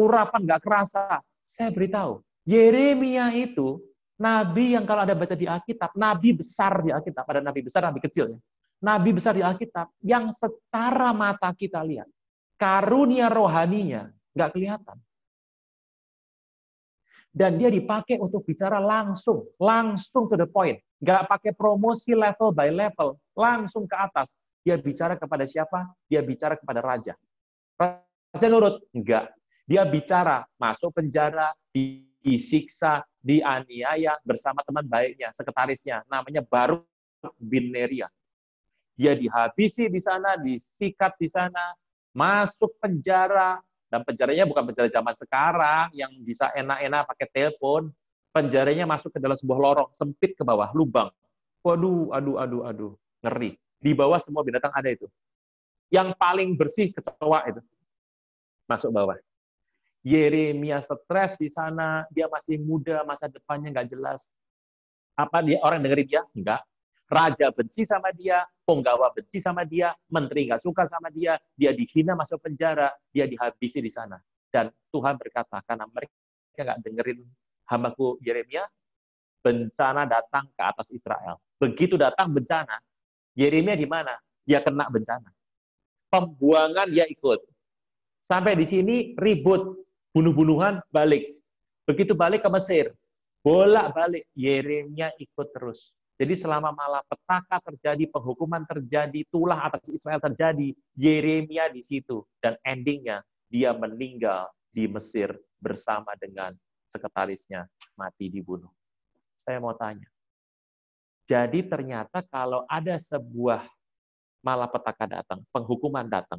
Speaker 1: Urapan nggak kerasa. Saya beritahu, Yeremia itu nabi yang kalau Anda baca di Alkitab, nabi besar di Alkitab, ada nabi besar, nabi kecil. Nabi besar di Alkitab yang secara mata kita lihat, karunia rohaninya nggak kelihatan. Dan dia dipakai untuk bicara langsung to the point. Nggak pakai promosi level by level, langsung ke atas. Dia bicara kepada siapa? Dia bicara kepada raja. Raja nurut? Enggak. Dia bicara, masuk penjara, disiksa, dianiaya bersama teman baiknya, sekretarisnya, namanya Baruk bin Neria. Dia dihabisi di sana, disikat di sana, masuk penjara, dan penjaranya bukan penjara zaman sekarang yang bisa enak-enak pakai telepon. Penjaranya masuk ke dalam sebuah lorong sempit ke bawah, lubang. Waduh, aduh, ngeri. Di bawah semua binatang ada itu. Yang paling bersih kecoa itu. Masuk bawah. Yeremia stres di sana, dia masih muda, masa depannya nggak jelas. Apa dia orang dengerin dia? Enggak. Raja benci sama dia, penggawa benci sama dia, menteri nggak suka sama dia dihina masuk penjara, dia dihabisi di sana. Dan Tuhan berkata, karena mereka nggak dengerin hambaku Yeremia, bencana datang ke atas Israel. Begitu datang bencana, Yeremia di mana? Dia kena bencana. Pembuangan dia ikut. Sampai di sini ribut, bunuh-bunuhan, balik. Begitu balik ke Mesir, bolak-balik, Yeremia ikut terus. Jadi selama malapetaka terjadi, penghukuman terjadi, tulah atas Israel terjadi, Yeremia di situ. Dan endingnya, dia meninggal di Mesir bersama dengan sekretarisnya, mati dibunuh. Saya mau tanya. Jadi ternyata kalau ada sebuah malapetaka datang, penghukuman datang,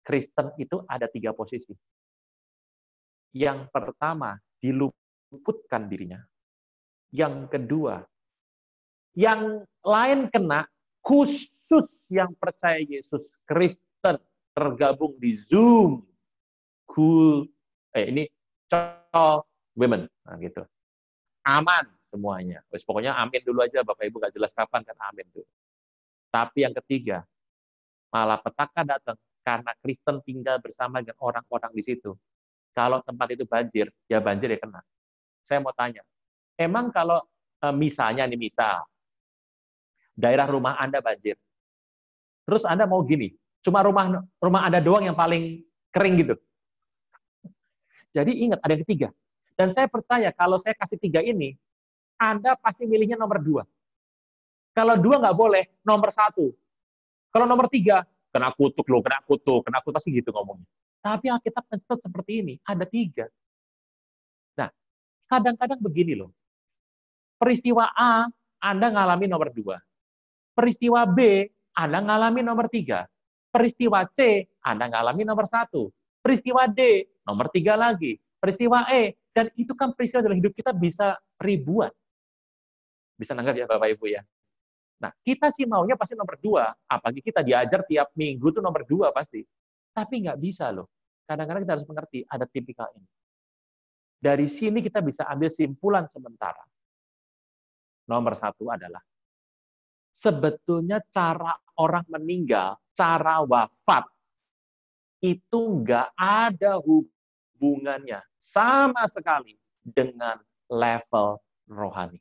Speaker 1: Kristen itu ada 3 posisi. Yang pertama, diluputkan dirinya. Yang kedua, yang lain kena, khusus yang percaya Yesus, Kristen, tergabung di Zoom, ini call women, nah, gitu. Aman semuanya. Pokoknya amin dulu aja, Bapak Ibu nggak jelas kapan kan amin dulu. Tapi yang ketiga, Malapetaka datang karena Kristen tinggal bersama dengan orang-orang di situ. Kalau tempat itu banjir, ya banjir ya kena. Saya mau tanya, emang kalau misalnya nih misal daerah rumah Anda banjir, terus Anda mau gini, cuma rumah Anda doang yang paling kering gitu. Jadi ingat ada yang ketiga. Dan saya percaya kalau saya kasih 3 ini, Anda pasti milihnya nomor 2. Kalau 2 nggak boleh, nomor 1. Kalau nomor 3, kena kutuk loh, kena kutuk pasti gitu ngomongnya. Tapi Alkitab mencatat seperti ini, ada 3. Nah, kadang-kadang begini loh. Peristiwa A, Anda ngalami nomor 2. Peristiwa B, Anda ngalami nomor 3. Peristiwa C, Anda ngalami nomor 1. Peristiwa D, nomor 3 lagi. Peristiwa E, dan itu kan peristiwa dalam hidup kita bisa ribuan. Bisa nanggap ya Bapak Ibu ya. Nah, kita sih maunya pasti nomor 2. Apalagi kita diajar tiap minggu tuh nomor 2 pasti. Tapi nggak bisa loh. Kadang-kadang kita harus mengerti ada tipikal ini. Dari sini kita bisa ambil simpulan sementara. Nomor 1 adalah sebetulnya cara orang meninggal, cara wafat, itu nggak ada hubungannya sama sekali dengan level rohani.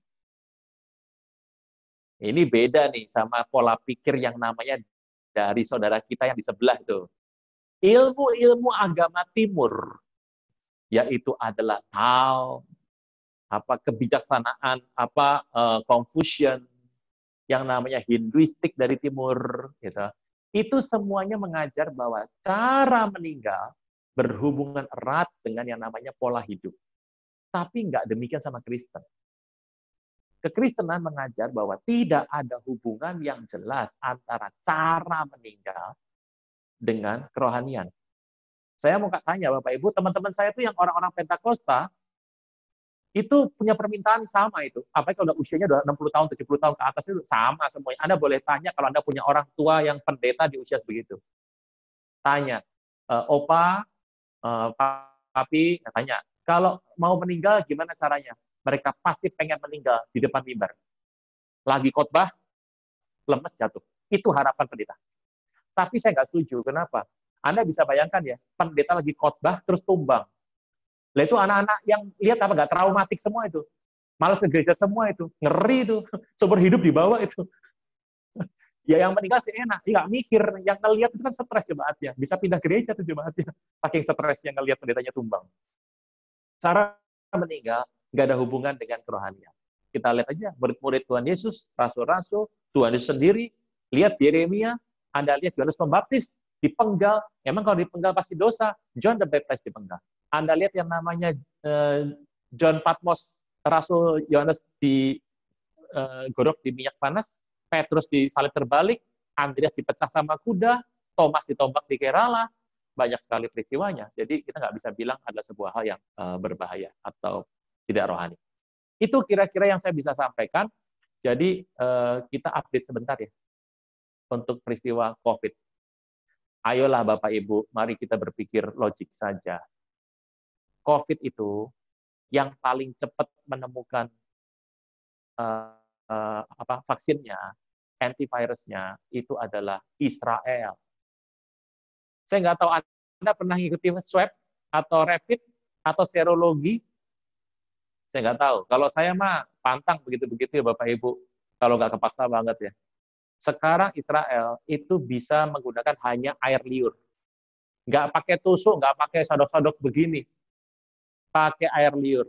Speaker 1: Ini beda nih sama pola pikir yang namanya dari saudara kita yang di sebelah itu. Ilmu-ilmu agama timur, yaitu adalah Tao, kebijaksanaan, Confucian, yang namanya Hinduistik dari timur, gitu. Itu semuanya mengajar bahwa cara meninggal berhubungan erat dengan yang namanya pola hidup. Tapi nggak demikian sama Kristen. Kekristenan mengajar bahwa tidak ada hubungan yang jelas antara cara meninggal dengan kerohanian. Saya mau tanya Bapak Ibu, teman-teman saya itu yang orang-orang Pentakosta, itu punya permintaan sama itu. Apalagi kalau usianya udah 60 tahun, 70 tahun ke atas itu sama semuanya. Anda boleh tanya kalau Anda punya orang tua yang pendeta di usia sebegitu. Tanya, Opa, Papi, tanya, kalau mau meninggal gimana caranya? Mereka pasti pengen meninggal di depan mimbar. Lagi khotbah, lemes jatuh. Itu harapan pendeta. Tapi saya nggak setuju. Kenapa? Anda bisa bayangkan ya, pendeta lagi khotbah terus tumbang. Lah itu anak-anak yang lihat apa nggak traumatik semua itu. Malas ke gereja semua itu. Ngeri itu. Seumur hidup di bawah itu. Ya yang meninggal sih enak. Ya, nggak mikir. Yang ngelihat itu kan stres jemaatnya. Bisa pindah gereja tuh jemaatnya. Saking stres yang ngelihat pendetanya tumbang. Cara meninggal nggak ada hubungan dengan kerohanian. Kita lihat aja murid-murid Tuhan Yesus, rasul-rasul, Tuhan Yesus sendiri, lihat Yeremia, Anda lihat Yohanes Pembaptis dipenggal. Emang kalau dipenggal pasti dosa. John the Baptist dipenggal. Anda lihat yang namanya John Patmos, Rasul Yohanes digorok di minyak panas, Petrus disalib terbalik, Andreas dipecah sama kuda, Thomas ditombak di Kerala, banyak sekali peristiwanya. Jadi kita nggak bisa bilang adalah sebuah hal yang berbahaya atau tidak rohani. Itu kira-kira yang saya bisa sampaikan. Jadi kita update sebentar ya untuk peristiwa COVID. Ayolah Bapak Ibu, mari kita berpikir logik saja. COVID itu yang paling cepat menemukan vaksinnya, antivirusnya, itu adalah Israel. Saya nggak tahu Anda pernah ngikuti swab atau rapid atau serologi. Saya nggak tahu. Kalau saya mah pantang begitu-begitu ya Bapak Ibu. Kalau nggak kepaksa banget ya. Sekarang Israel itu bisa menggunakan hanya air liur. Nggak pakai tusuk, nggak pakai sodok-sodok begini. Pakai air liur.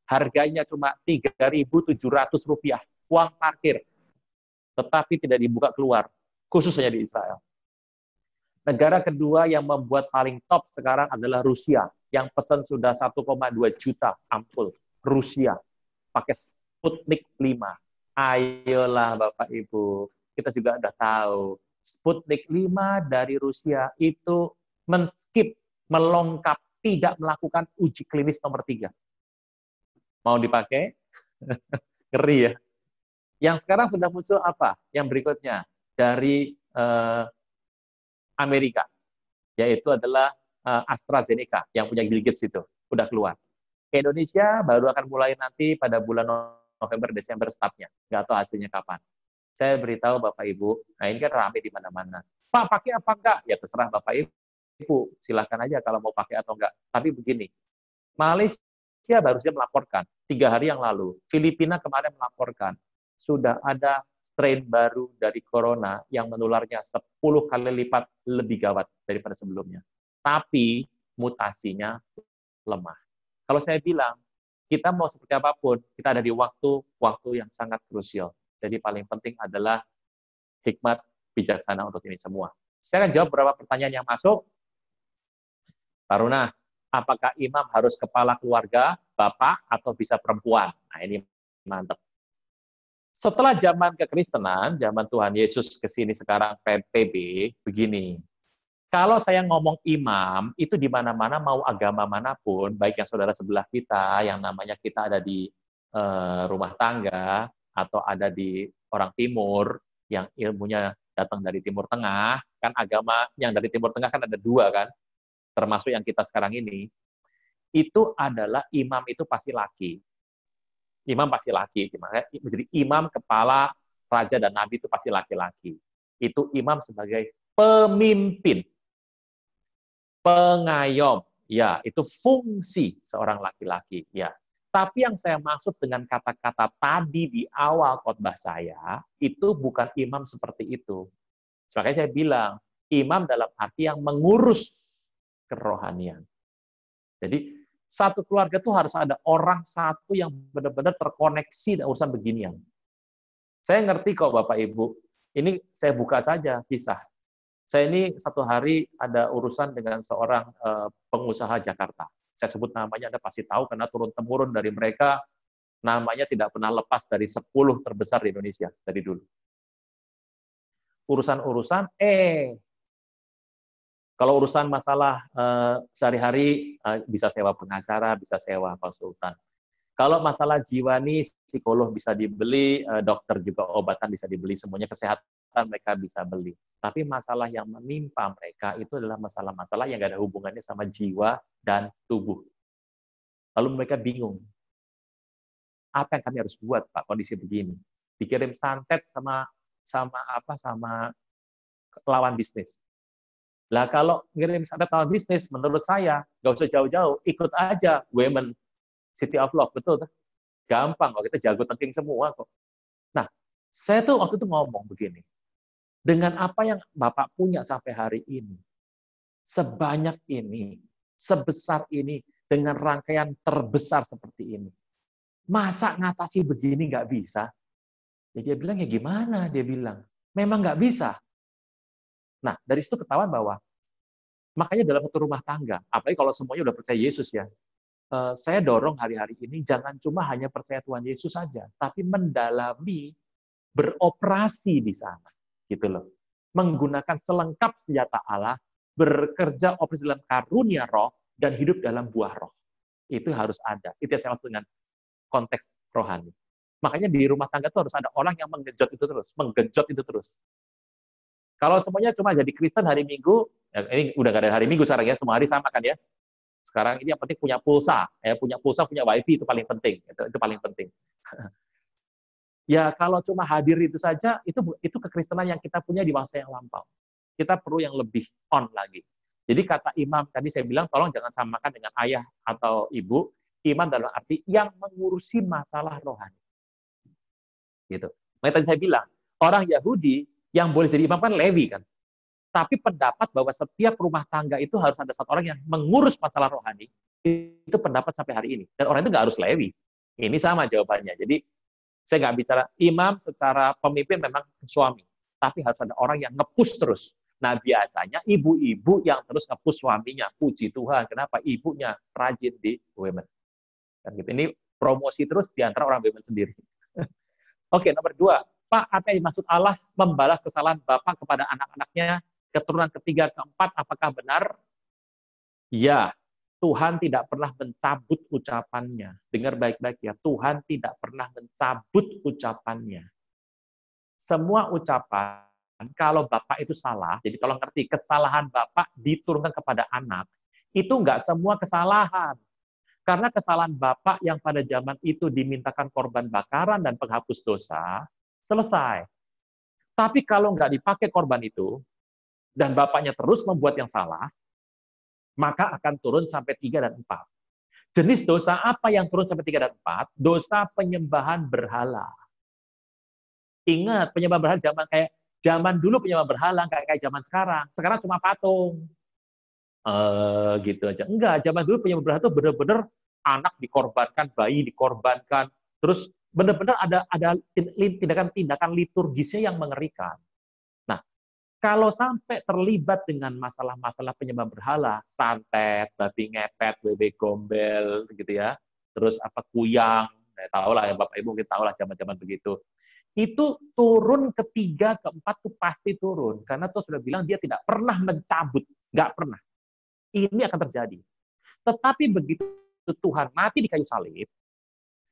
Speaker 1: Harganya cuma Rp3.700. Uang parkir. Tetapi tidak dibuka keluar. Khusus hanya di Israel. Negara kedua yang membuat paling top sekarang adalah Rusia. Yang pesan sudah 1,2 juta ampul. Rusia. Pakai Sputnik 5. Ayolah Bapak Ibu. Kita juga udah tahu. Sputnik 5 dari Rusia itu men-skip, melongkap, tidak melakukan uji klinis nomor 3. Mau dipakai? Ngeri ya. Yang sekarang sudah muncul apa? Yang berikutnya. Dari Amerika. Yaitu adalah AstraZeneca. Yang punya Bill Gates itu. Udah keluar. Indonesia baru akan mulai nanti pada bulan November, Desember startnya. Nggak tahu hasilnya kapan. Saya beritahu Bapak Ibu, nah ini kan ramai di mana-mana. Pak, pakai apa enggak? Ya terserah Bapak Ibu, silakan aja kalau mau pakai atau enggak. Tapi begini, Malaysia baru saja melaporkan 3 hari yang lalu, Filipina kemarin melaporkan sudah ada strain baru dari corona yang menularnya 10 kali lipat lebih gawat daripada sebelumnya. Tapi mutasinya lemah. Kalau saya bilang, kita mau seperti apapun, kita ada di waktu yang sangat krusial. Jadi paling penting adalah hikmat bijaksana untuk ini semua. Saya akan jawab beberapa pertanyaan yang masuk. Taruna, apakah imam harus kepala keluarga, bapak, atau bisa perempuan? Nah, ini mantap. Setelah zaman kekristenan, zaman Tuhan Yesus ke sini sekarang PB, begini. Kalau saya ngomong imam, itu di mana-mana, mau agama manapun, baik yang saudara sebelah kita, yang namanya kita ada di rumah tangga, atau ada di orang timur, yang ilmunya datang dari Timur Tengah, kan agama yang dari Timur Tengah kan ada 2 kan, termasuk yang kita sekarang ini, itu adalah imam itu pasti laki. Imam pasti laki, menjadi imam, kepala, raja, dan nabi itu pasti laki-laki. Itu imam sebagai pemimpin, pengayom, ya, itu fungsi seorang laki-laki, ya. Tapi yang saya maksud dengan kata-kata tadi di awal khotbah saya, itu bukan imam seperti itu. Makanya saya bilang, imam dalam arti yang mengurus kerohanian. Jadi, satu keluarga itu harus ada orang satu yang benar-benar terkoneksi dengan urusan beginian. Saya ngerti kok Bapak Ibu, ini saya buka saja kisah. Saya ini satu hari ada urusan dengan seorang pengusaha Jakarta. Saya sebut namanya, Anda pasti tahu karena turun-temurun dari mereka, namanya tidak pernah lepas dari 10 terbesar di Indonesia dari dulu. Urusan-urusan, kalau urusan masalah sehari-hari bisa sewa pengacara, bisa sewa konsultan. Kalau masalah jiwani, psikolog bisa dibeli, dokter juga obatan bisa dibeli, semuanya kesehatan mereka bisa beli. Tapi masalah yang menimpa mereka itu adalah masalah-masalah yang nggak ada hubungannya sama jiwa dan tubuh. Lalu mereka bingung. Apa yang kami harus buat, Pak, kondisi begini? Dikirim santet sama lawan bisnis. Lah kalau ngirim santet lawan bisnis, menurut saya nggak usah jauh-jauh, ikut aja Women City of Love, betul tuh? Gampang kok, kita jago tengking semua kok. Nah, saya tuh waktu itu ngomong begini, dengan apa yang Bapak punya sampai hari ini, sebanyak ini, sebesar ini, dengan rangkaian terbesar seperti ini, masa ngatasi begini nggak bisa? Ya dia bilang, ya gimana? Dia bilang, memang nggak bisa. Nah, dari situ ketahuan bahwa, makanya dalam satu rumah tangga, apalagi kalau semuanya udah percaya Yesus ya, saya dorong hari-hari ini jangan cuma hanya percaya Tuhan Yesus saja, tapi mendalami, beroperasi di sana, gitu loh. Menggunakan selengkap senjata Allah, bekerja operasi dalam karunia roh, dan hidup dalam buah roh. Itu harus ada. Itu yang saya maksud dengan konteks rohani. Makanya di rumah tangga itu harus ada orang yang menggenjot itu terus. Kalau semuanya cuma jadi Kristen hari Minggu, ya ini udah nggak ada hari Minggu sekarang ya, semua hari sama kan ya. Sekarang ini yang penting punya pulsa, punya wifi itu paling penting, itu paling penting. Ya kalau cuma hadir itu saja, itu kekristenan yang kita punya di masa yang lampau. Kita perlu yang lebih on lagi. Jadi kata imam tadi saya bilang, tolong jangan samakan dengan ayah atau ibu. Imam dalam arti yang mengurusi masalah rohani. Gitu. Makanya tadi saya bilang, orang Yahudi yang boleh jadi imam kan Lewi kan. Tapi pendapat bahwa setiap rumah tangga itu harus ada satu orang yang mengurus masalah rohani, itu pendapat sampai hari ini. Dan orang itu nggak harus Lewi. Ini sama jawabannya. Jadi saya nggak bicara imam secara pemimpin memang suami, tapi harus ada orang yang nge-push terus. Nah biasanya ibu-ibu yang terus nge-push suaminya. Puji Tuhan, kenapa ibunya rajin di Women. Dan gitu. Ini promosi terus di antara orang Women sendiri. Oke, nomor 2. Pak, apa yang dimaksud Allah membalas kesalahan Bapak kepada anak-anaknya, keturunan ketiga, keempat, apakah benar? Ya, Tuhan tidak pernah mencabut ucapannya. Dengar baik-baik ya, Tuhan tidak pernah mencabut ucapannya. Semua ucapan, kalau Bapak itu salah, jadi tolong ngerti, kesalahan Bapak diturunkan kepada anak, itu enggak semua kesalahan. Karena kesalahan Bapak yang pada zaman itu dimintakan korban bakaran dan penghapus dosa, selesai. Tapi kalau nggak dipakai korban itu, dan bapaknya terus membuat yang salah, maka akan turun sampai 3 dan 4. Jenis dosa apa yang turun sampai 3 dan 4? Dosa penyembahan berhala. Ingat, penyembahan berhala zaman dulu penyembahan berhala nggak kayak zaman sekarang. Sekarang cuma patung. Gitu aja. Enggak, zaman dulu penyembahan berhala itu benar-benar anak dikorbankan, bayi dikorbankan, terus benar-benar ada tindakan-tindakan liturgisnya yang mengerikan. Nah, kalau sampai terlibat dengan masalah-masalah penyembahan berhala, santet, babi ngepet, bebek gombel, gitu ya, terus apa kuyang, tahu lah ya Bapak Ibu, kita tahu lah zaman-zaman begitu. Itu turun ketiga, keempat tuh pasti turun, karena tuh sudah bilang dia tidak pernah mencabut, nggak pernah. Ini akan terjadi. Tetapi begitu Tuhan mati di kayu salib,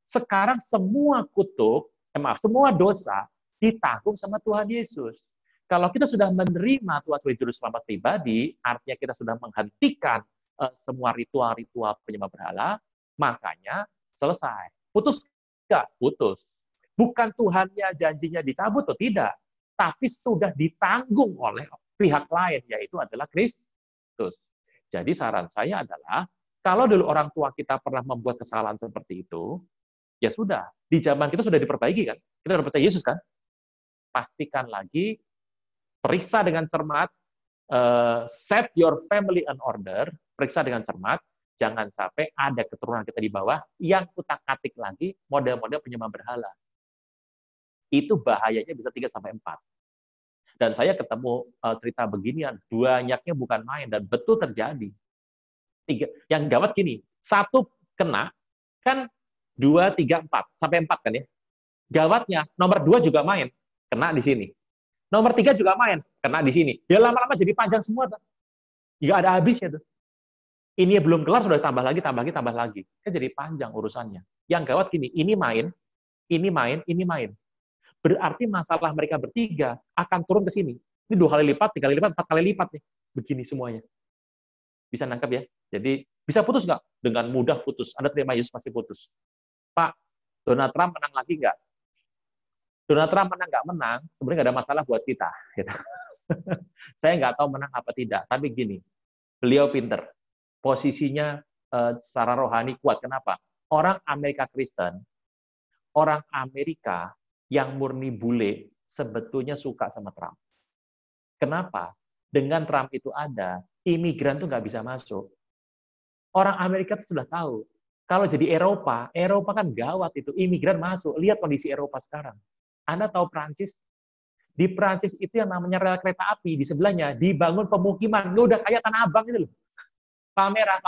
Speaker 1: sekarang semua semua dosa ditanggung sama Tuhan Yesus. Kalau kita sudah menerima Tuhan sebagai juru selamat pribadi, artinya kita sudah menghentikan semua ritual-ritual penyembah berhala, makanya selesai. Putus nggak? Putus. Bukan Tuhannya janjinya dicabut atau tidak, tapi sudah ditanggung oleh pihak lain, yaitu adalah Kristus. Jadi saran saya adalah, kalau dulu orang tua kita pernah membuat kesalahan seperti itu, ya sudah, di zaman kita sudah diperbaiki kan? Kita sudah percaya Yesus kan? Pastikan lagi, periksa dengan cermat, set your family in order, periksa dengan cermat, jangan sampai ada keturunan kita di bawah yang utak-atik lagi model-model penyembah berhala. Itu bahayanya bisa 3-4. Dan saya ketemu cerita beginian, banyaknya bukan main, dan betul terjadi. Yang gawat gini, 1 kena, kan 2, 3, 4, sampai 4 kan ya. Gawatnya, nomor 2 juga main, kena di sini. Nomor 3 juga main, kena di sini. Ya lama-lama jadi panjang semua. Nggak ada habisnya tuh. Ini belum kelar, sudah tambah lagi. Kan jadi panjang urusannya. Yang gawat gini, ini main, ini main, ini main. Berarti masalah mereka bertiga akan turun ke sini. Ini 2 kali lipat, 3 kali lipat, 4 kali lipat nih. Begini semuanya. Bisa nangkep ya? Jadi, bisa putus nggak? Dengan mudah putus. Anda terima Yesus pasti putus. Pak, Donald Trump menang lagi nggak? Donald Trump menang nggak menang, sebenarnya nggak ada masalah buat kita. Gitu. Saya nggak tahu menang apa tidak, tapi gini, beliau pinter. Posisinya secara rohani kuat. Kenapa? Orang Amerika Kristen, orang Amerika yang murni bule sebetulnya suka sama Trump. Kenapa? Dengan Trump itu ada, imigran tuh nggak bisa masuk. Orang Amerika tuh sudah tahu. Kalau jadi Eropa kan gawat itu, imigran masuk. Lihat kondisi Eropa sekarang. Anda tahu Prancis? Di Prancis itu yang namanya rel kereta api, di sebelahnya dibangun pemukiman. Lu udah kayak Tanah Abang itu loh. Palmerah.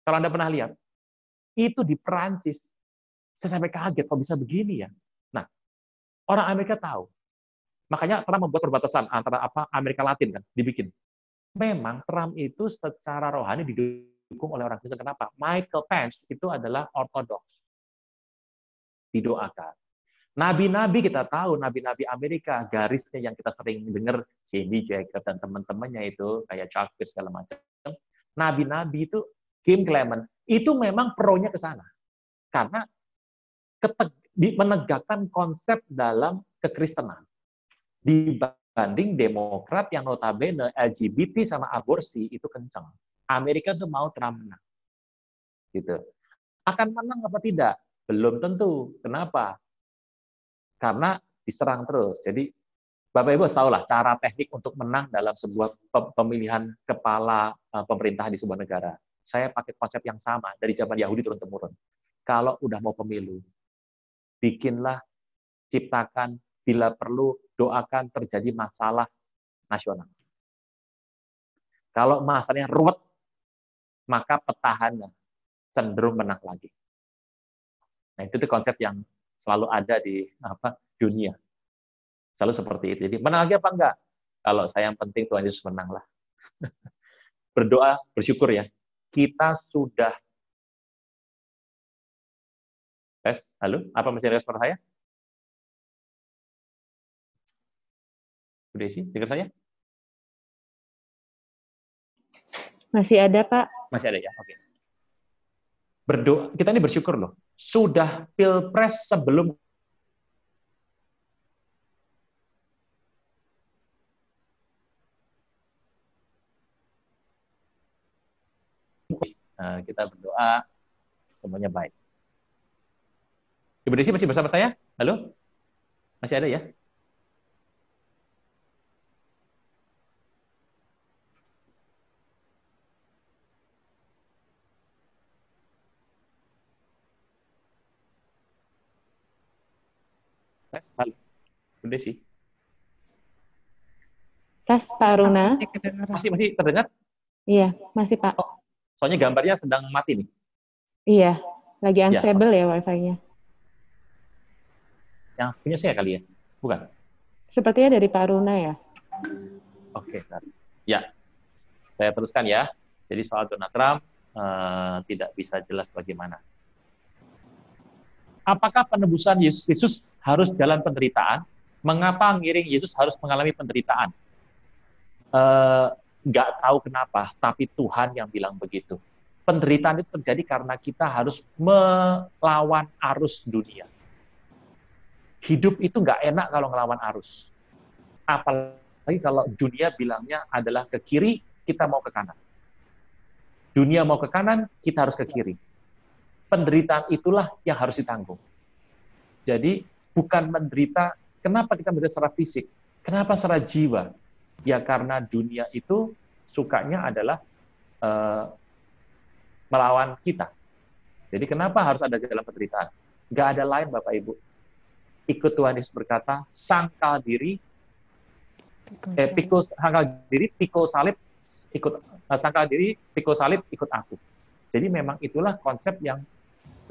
Speaker 1: Kalau Anda pernah lihat. Itu di Prancis. Saya sampai kaget, kok bisa begini ya? Nah, orang Amerika tahu. Makanya Trump membuat perbatasan antara Amerika Latin kan dibikin. Memang Trump itu secara rohani didukung oleh orang Kristen. Kenapa? Michael Pence itu adalah ortodoks. Didoakan. Nabi-nabi kita tahu, nabi-nabi Amerika, garisnya yang kita sering dengar, Cindy Jacob dan teman-temannya itu, kayak Chuck Pierce segala macam. Nabi-nabi itu, Kim Clement, itu memang pro-nya ke sana. Karena menegakkan konsep dalam kekristenan. Dibanding Demokrat yang notabene LGBT sama aborsi itu kencang. Amerika tuh mau Trump menang. Gitu. Akan menang apa tidak? Belum tentu. Kenapa? Karena diserang terus. Jadi Bapak Ibu tahu lah cara teknik untuk menang dalam sebuah pemilihan kepala pemerintah di sebuah negara. Saya pakai konsep yang sama dari zaman Yahudi turun-temurun. Kalau udah mau pemilu, bikinlah, ciptakan, bila perlu, doakan terjadi masalah nasional. Kalau masalahnya ruwet, maka petahana cenderung menang lagi. Nah, itu konsep yang selalu ada di dunia. Selalu seperti itu. Jadi menang lagi apa enggak? Kalau saya yang penting Tuhan Yesus menang lah. Berdoa, bersyukur ya. Kita sudah halo? Apa masih ada respon saya? Bu Desi, dengar saya?
Speaker 2: Masih ada, Pak.
Speaker 1: Masih ada ya, oke. Berdoa, kita ini bersyukur loh. Sudah pilpres sebelum berdoa, semuanya baik. Ibu Desi masih bersama saya? Halo? Masih ada ya? Halo, Ibu Desi.
Speaker 2: Tes Pak Aruna.
Speaker 1: Masih terdengar?
Speaker 2: Iya, masih Pak.
Speaker 1: Oh, soalnya gambarnya sedang mati nih.
Speaker 2: Iya, lagi unstable
Speaker 1: Ya.
Speaker 2: ya Wi-Fi-nya.
Speaker 1: Yang punya saya kali ya? Bukan?
Speaker 2: Sepertinya dari Pak Aruna ya.
Speaker 1: Oke. Ya, saya teruskan ya. Jadi soal Donald Trump tidak bisa jelas bagaimana. Apakah penebusan Yesus harus jalan penderitaan? Mengapa ngiring Yesus harus mengalami penderitaan? Nggak tahu kenapa, tapi Tuhan yang bilang begitu. Penderitaan itu terjadi karena kita harus melawan arus dunia. Hidup itu nggak enak kalau ngelawan arus. Apalagi kalau dunia bilangnya adalah ke kiri, kita mau ke kanan. Dunia mau ke kanan, kita harus ke kiri. Penderitaan itulah yang harus ditanggung. Jadi bukan menderita, kenapa kita menderita secara fisik? Kenapa secara jiwa? Ya karena dunia itu sukanya adalah melawan kita. Jadi kenapa harus ada dalam penderitaan? Nggak ada lain Bapak Ibu. Ikut Tuhan Yesus berkata, sangkal diri, pikul salib, sangkal diri, pikul salib, ikut aku. Jadi memang itulah konsep yang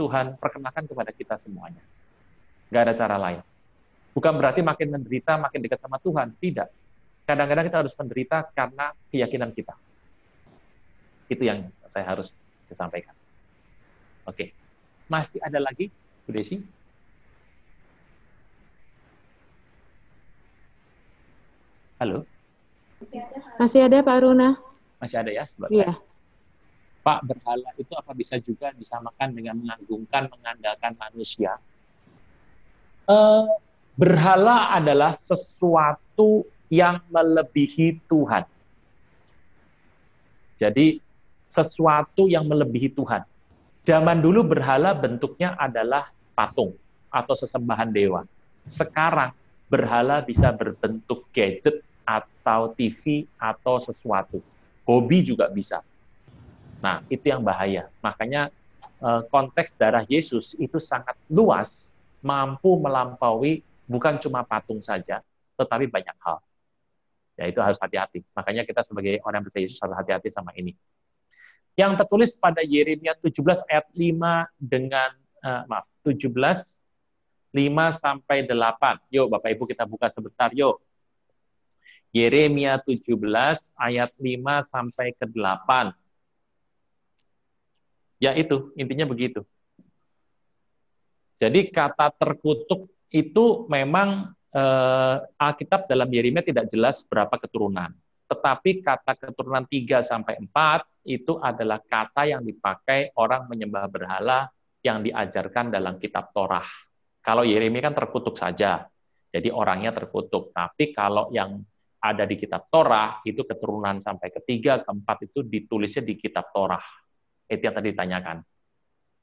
Speaker 1: Tuhan perkenalkan kepada kita semuanya. Nggak ada cara lain. Bukan berarti makin menderita, makin dekat sama Tuhan. Tidak. Kadang-kadang kita harus menderita karena keyakinan kita. Itu yang saya harus sampaikan. Oke. Masih ada lagi, Bu Desi? Halo?
Speaker 2: Masih ada Pak Aruna?
Speaker 1: Masih ada ya?
Speaker 2: Iya.
Speaker 1: Pak, berhala itu apa bisa juga disamakan dengan mengagungkan, mengandalkan manusia? Berhala adalah sesuatu yang melebihi Tuhan. Jadi, sesuatu yang melebihi Tuhan. Zaman dulu berhala bentuknya adalah patung atau sesembahan dewa. Sekarang, berhala bisa berbentuk gadget atau TV atau sesuatu. Hobi juga bisa. Nah, itu yang bahaya. Makanya konteks darah Yesus itu sangat luas, mampu melampaui bukan cuma patung saja, tetapi banyak hal. Ya, itu harus hati-hati. Makanya kita sebagai orang yang percaya Yesus harus hati-hati sama ini. Yang tertulis pada Yeremia 17 ayat 5 dengan 17 5 sampai 8. Yuk Bapak Ibu kita buka sebentar yuk. Yeremia 17 ayat 5 sampai ke 8. Ya itu, intinya begitu. Jadi kata terkutuk itu memang Alkitab dalam Yeremia tidak jelas berapa keturunan. Tetapi kata keturunan 3 sampai 4 itu adalah kata yang dipakai orang menyembah berhala yang diajarkan dalam kitab Torah. Kalau Yeremia kan terkutuk saja. Jadi orangnya terkutuk. Tapi kalau yang ada di kitab Torah itu keturunan sampai ketiga, keempat itu ditulisnya di kitab Torah. Itu yang tadi ditanyakan.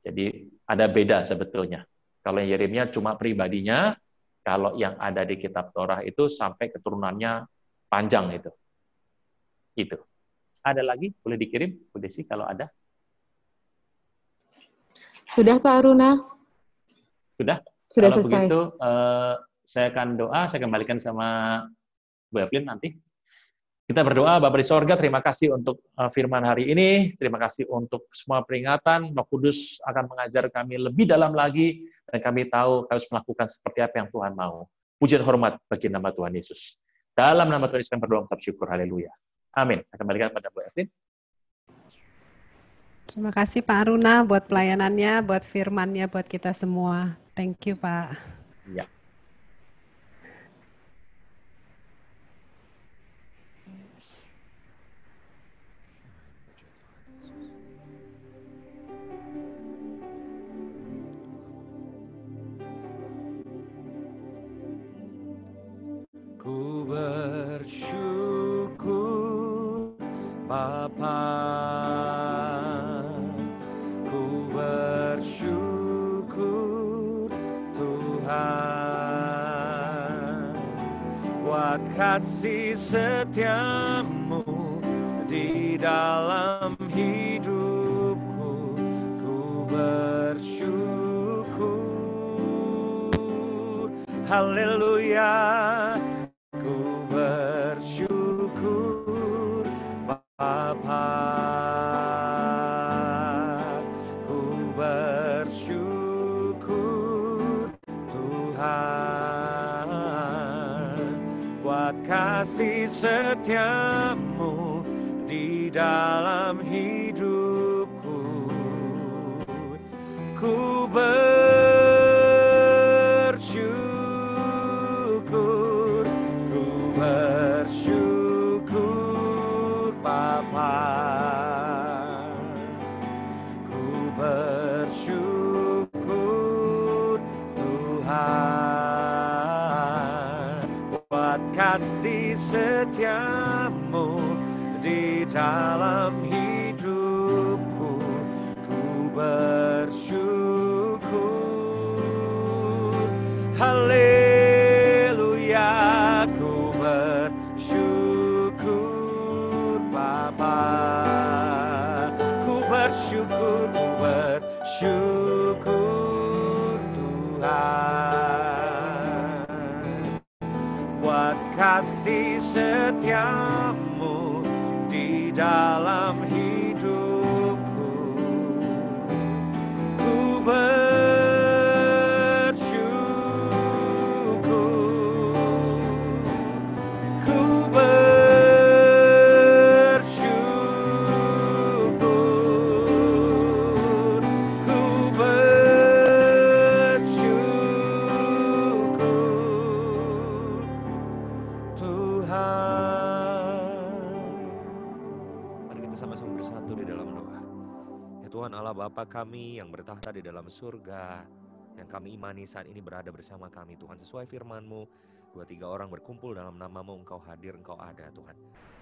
Speaker 1: Jadi ada beda sebetulnya. Kalau Yeremia cuma pribadinya, kalau yang ada di kitab Torah itu sampai keturunannya panjang itu. Itu. Ada lagi? Boleh dikirim, Bu Desi, kalau ada?
Speaker 2: Sudah Pak Aruna?
Speaker 1: Sudah?
Speaker 2: Sudah
Speaker 1: kalau
Speaker 2: selesai.
Speaker 1: Begitu, saya akan doa, saya kembalikan sama Bu Evelyn nanti. Kita berdoa, Bapa di sorga, terima kasih untuk firman hari ini, terima kasih untuk semua peringatan, Roh Kudus akan mengajar kami lebih dalam lagi, dan kami tahu harus melakukan seperti apa yang Tuhan mau. Pujian hormat bagi nama Tuhan Yesus. Dalam nama Tuhan Yesus kami berdoa, mengucap syukur, haleluya. Amin. Saya kembalikan pada Bu Evelyn.
Speaker 3: Terima kasih Pak Aruna buat pelayanannya, buat firman-Nya buat kita semua. Thank you Pak.
Speaker 1: Ya.
Speaker 4: Ku bersyukur Bapa, ku buat kasih setiamu di dalam hidupku. Ku bersyukur, haleluya. Ku bersyukur Bapa, ku bersyukur Tuhan buat kasih setiamu di dalam hidupku. Ku bersyukur, ku bersyukur Bapa, ku bersyukur Tuhan buat kasih setiamu di dalam hidupku. Ku bersyukur, haleluya. Ku bersyukur Bapa, ku bersyukur Tuhan buat kasih setiamu di dalam hidupku. Ku bersyukur, ku bersyukur, ku bersyukur Tuhan. Mari kita sama-sama bersatu di dalam doa. Ya Tuhan Allah Bapa kami yang bertahta di dalam surga, yang kami imani saat ini berada bersama kami Tuhan. Sesuai firman-Mu, 2-3 orang berkumpul dalam nama-Mu, Engkau hadir, Engkau ada Tuhan.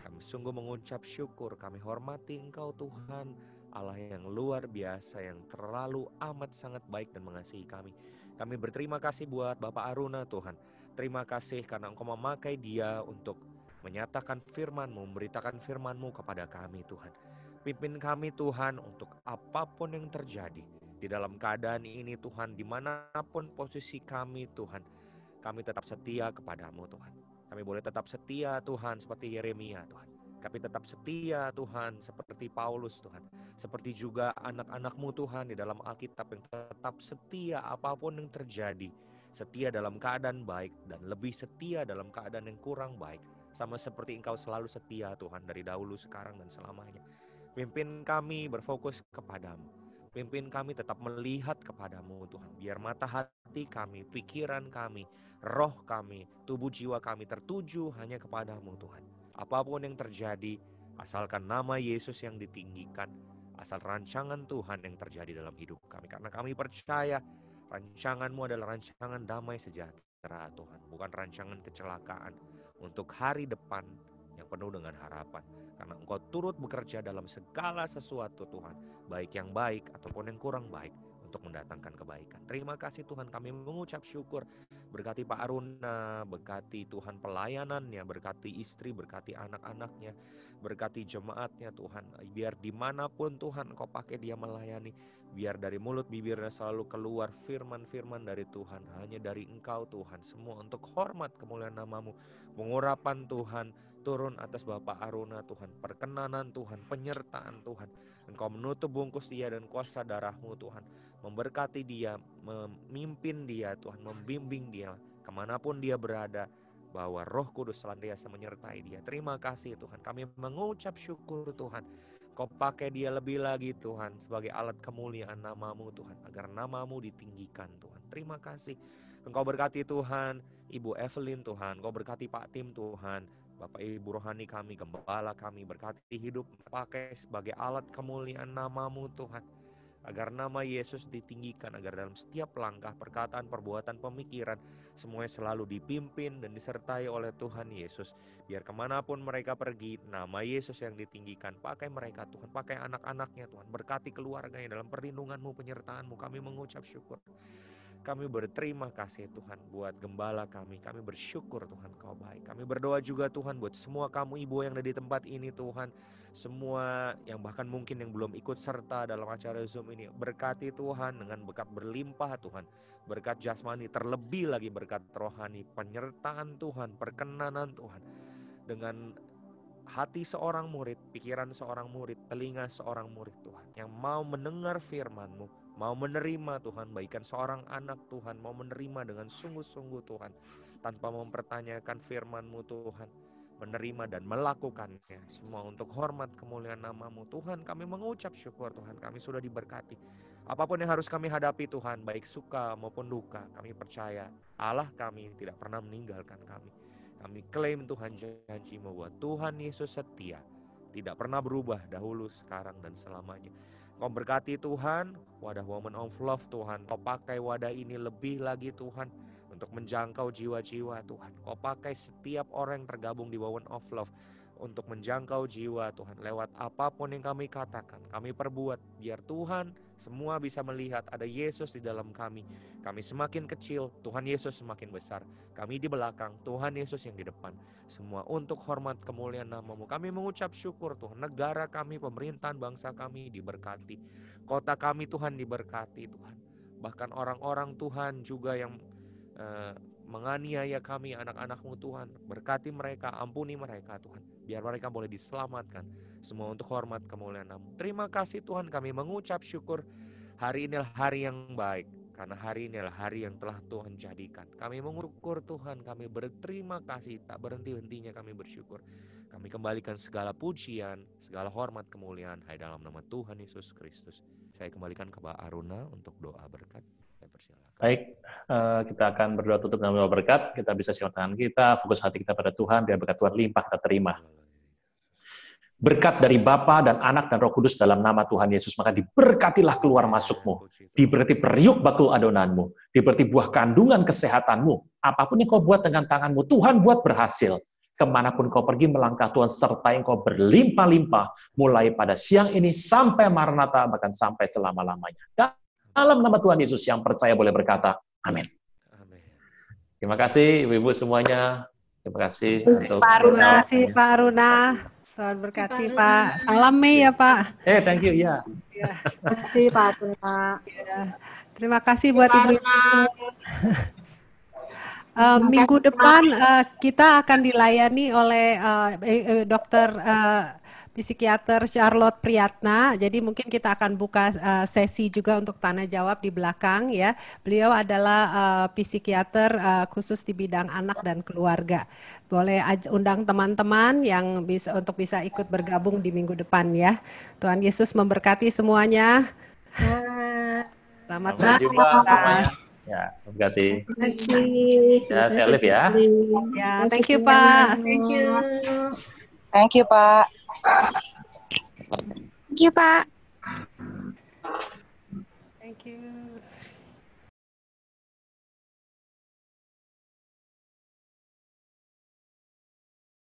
Speaker 4: Kami sungguh mengucap syukur, kami hormati Engkau Tuhan, Allah yang luar biasa, yang terlalu amat sangat baik dan mengasihi kami. Kami berterima kasih buat Bapak Aruna Tuhan. Terima kasih karena Engkau memakai dia untuk menyatakan firman-Mu, memberitakan firman-Mu kepada kami Tuhan. Pimpin kami Tuhan untuk apapun yang terjadi di dalam keadaan ini Tuhan, dimanapun posisi kami Tuhan, kami tetap setia kepadamu Tuhan. Kami boleh tetap setia Tuhan seperti Yeremia Tuhan. Kami tetap setia Tuhan seperti Paulus Tuhan. Seperti juga anak-anak-Mu Tuhan di dalam Alkitab yang tetap setia apapun yang terjadi. Setia dalam keadaan baik dan lebih setia dalam keadaan yang kurang baik. Sama seperti Engkau selalu setia Tuhan dari dahulu, sekarang, dan selamanya. Pimpin kami berfokus kepadamu. Pimpin kami tetap melihat kepadamu Tuhan. Biar mata hati kami, pikiran kami, roh kami, tubuh jiwa kami tertuju hanya kepadamu Tuhan. Apapun yang terjadi, asalkan nama Yesus yang ditinggikan, asal rancangan Tuhan yang terjadi dalam hidup kami. Karena kami percaya rancangan-Mu adalah rancangan damai sejahtera Tuhan. Bukan rancangan kecelakaan untuk hari depan yang penuh dengan harapan. Karena Engkau turut bekerja dalam segala sesuatu Tuhan, baik yang baik ataupun yang kurang baik, untuk mendatangkan kebaikan. Terima kasih Tuhan, kami mengucap syukur. Berkati Pak Aruna, berkati Tuhan pelayanannya, berkati istri, berkati anak-anaknya, berkati jemaatnya Tuhan. Biar dimanapun Tuhan Engkau pakai dia melayani, biar dari mulut bibirnya selalu keluar firman-firman dari Tuhan, hanya dari Engkau Tuhan. Semua untuk hormat kemuliaan nama-Mu. Pengurapan Tuhan turun atas Bapak Aruna Tuhan, perkenanan Tuhan, penyertaan Tuhan. Engkau menutup bungkus dia dan kuasa darah-Mu Tuhan, memberkati dia, memimpin dia Tuhan, membimbing dia kemanapun dia berada, bahwa Roh Kudus senantiasa menyertai dia. Terima kasih Tuhan, kami mengucap syukur Tuhan. Kau pakai dia lebih lagi Tuhan sebagai alat kemuliaan nama-Mu Tuhan, agar nama-Mu ditinggikan Tuhan. Terima kasih. Engkau berkati Tuhan Ibu Evelyn Tuhan, Engkau berkati Pak Tim Tuhan, Bapak Ibu rohani kami, gembala kami, berkati hidup pakai sebagai alat kemuliaan nama-Mu Tuhan, agar nama Yesus ditinggikan, agar dalam setiap langkah, perkataan, perbuatan, pemikiran, semuanya selalu dipimpin dan disertai oleh Tuhan Yesus. Biar kemanapun mereka pergi, nama Yesus yang ditinggikan. Pakai mereka Tuhan, pakai anak-anaknya Tuhan, berkati keluarganya dalam perlindungan-Mu, penyertaan-Mu. Kami mengucap syukur. Kami berterima kasih Tuhan buat gembala kami. Kami bersyukur Tuhan Kau baik. Kami berdoa juga Tuhan buat semua kamu ibu yang ada di tempat ini Tuhan. Semua yang bahkan mungkin yang belum ikut serta dalam acara Zoom ini. Berkati Tuhan dengan berkat berlimpah Tuhan. Berkat jasmani, terlebih lagi berkat rohani. Penyertaan Tuhan, perkenanan Tuhan. Dengan hati seorang murid, pikiran seorang murid, telinga seorang murid Tuhan. Yang mau mendengar firman-Mu. Mau menerima Tuhan, baikkan seorang anak Tuhan, mau menerima dengan sungguh-sungguh Tuhan, tanpa mempertanyakan firman-Mu Tuhan, menerima dan melakukannya, semua untuk hormat kemuliaan nama-Mu Tuhan. Kami mengucap syukur Tuhan, kami sudah diberkati. Apapun yang harus kami hadapi Tuhan, baik suka maupun duka, kami percaya Allah kami tidak pernah meninggalkan kami. Kami klaim Tuhan janji-Mu bahwa Tuhan Yesus setia, tidak pernah berubah dahulu, sekarang, dan selamanya. Kau berkati Tuhan, wadah Woman of Love Tuhan. Kau pakai wadah ini lebih lagi Tuhan, untuk menjangkau jiwa-jiwa Tuhan. Kau pakai setiap orang yang tergabung di Woman of Love, untuk menjangkau jiwa Tuhan. Lewat apapun yang kami katakan, kami perbuat, biar Tuhan semua bisa melihat ada Yesus di dalam kami. Kami semakin kecil, Tuhan Yesus semakin besar. Kami di belakang, Tuhan Yesus yang di depan. Semua untuk hormat kemuliaan nama-Mu. Kami mengucap syukur Tuhan. Negara kami, pemerintahan bangsa kami diberkati. Kota kami Tuhan diberkati Tuhan. Bahkan orang-orang Tuhan juga yang menganiaya kami, anak-anak-Mu Tuhan. Berkati mereka, ampuni mereka Tuhan. Biar mereka boleh diselamatkan. Semua untuk hormat kemuliaan nama-Mu. Terima kasih Tuhan, kami mengucap syukur. Hari inilah hari yang baik. Karena hari ini adalah hari yang telah Tuhan jadikan. Kami mengukur Tuhan, kami berterima kasih, tak berhenti-hentinya kami bersyukur. Kami kembalikan segala pujian, segala hormat kemuliaan hanya dalam nama Tuhan Yesus Kristus. Saya kembalikan ke Mbak Aruna untuk doa berkat. Saya persilakan.
Speaker 1: Baik, kita akan berdoa tutup dengan doa berkat. Kita bisa siapkan tangan kita, fokus hati kita pada Tuhan, biar berkat Tuhan limpah kita terima. Berkat dari Bapa dan Anak dan Roh Kudus dalam nama Tuhan Yesus, maka diberkatilah keluar masukmu, diberkati periuk bakul adonanmu, diberkati buah kandungan kesehatanmu, apapun yang kau buat dengan tanganmu, Tuhan buat berhasil. Kemanapun kau pergi melangkah, Tuhan sertai engkau berlimpah-limpah, mulai pada siang ini sampai Maranatha, bahkan sampai selama-lamanya. Dalam nama Tuhan Yesus yang percaya boleh berkata, amin. Terima kasih Ibu-Ibu semuanya. Terima kasih untuk
Speaker 3: Terima kasih Pak Aruna. Tuhan berkati Pak. Salam Mei ya Pak.
Speaker 1: thank you ya.
Speaker 5: Terima kasih Pak Aruna.
Speaker 3: Terima kasih buat Ibu. Minggu depan kita akan dilayani oleh Dokter Psikiater Charlotte Priyatna. Jadi mungkin kita akan buka sesi juga untuk tanya jawab di belakang ya. Beliau adalah psikiater khusus di bidang anak dan keluarga. Boleh undang teman-teman yang bisa ikut bergabung di minggu depan ya. Tuhan Yesus memberkati semuanya. Selamat
Speaker 1: jumpa semuanya. Ya, berkati. Ya, saya live ya.
Speaker 3: Ya, thank you Pak.
Speaker 5: Thank you.
Speaker 6: Thank you Pak.
Speaker 5: Thank you Pak.
Speaker 3: Thank you.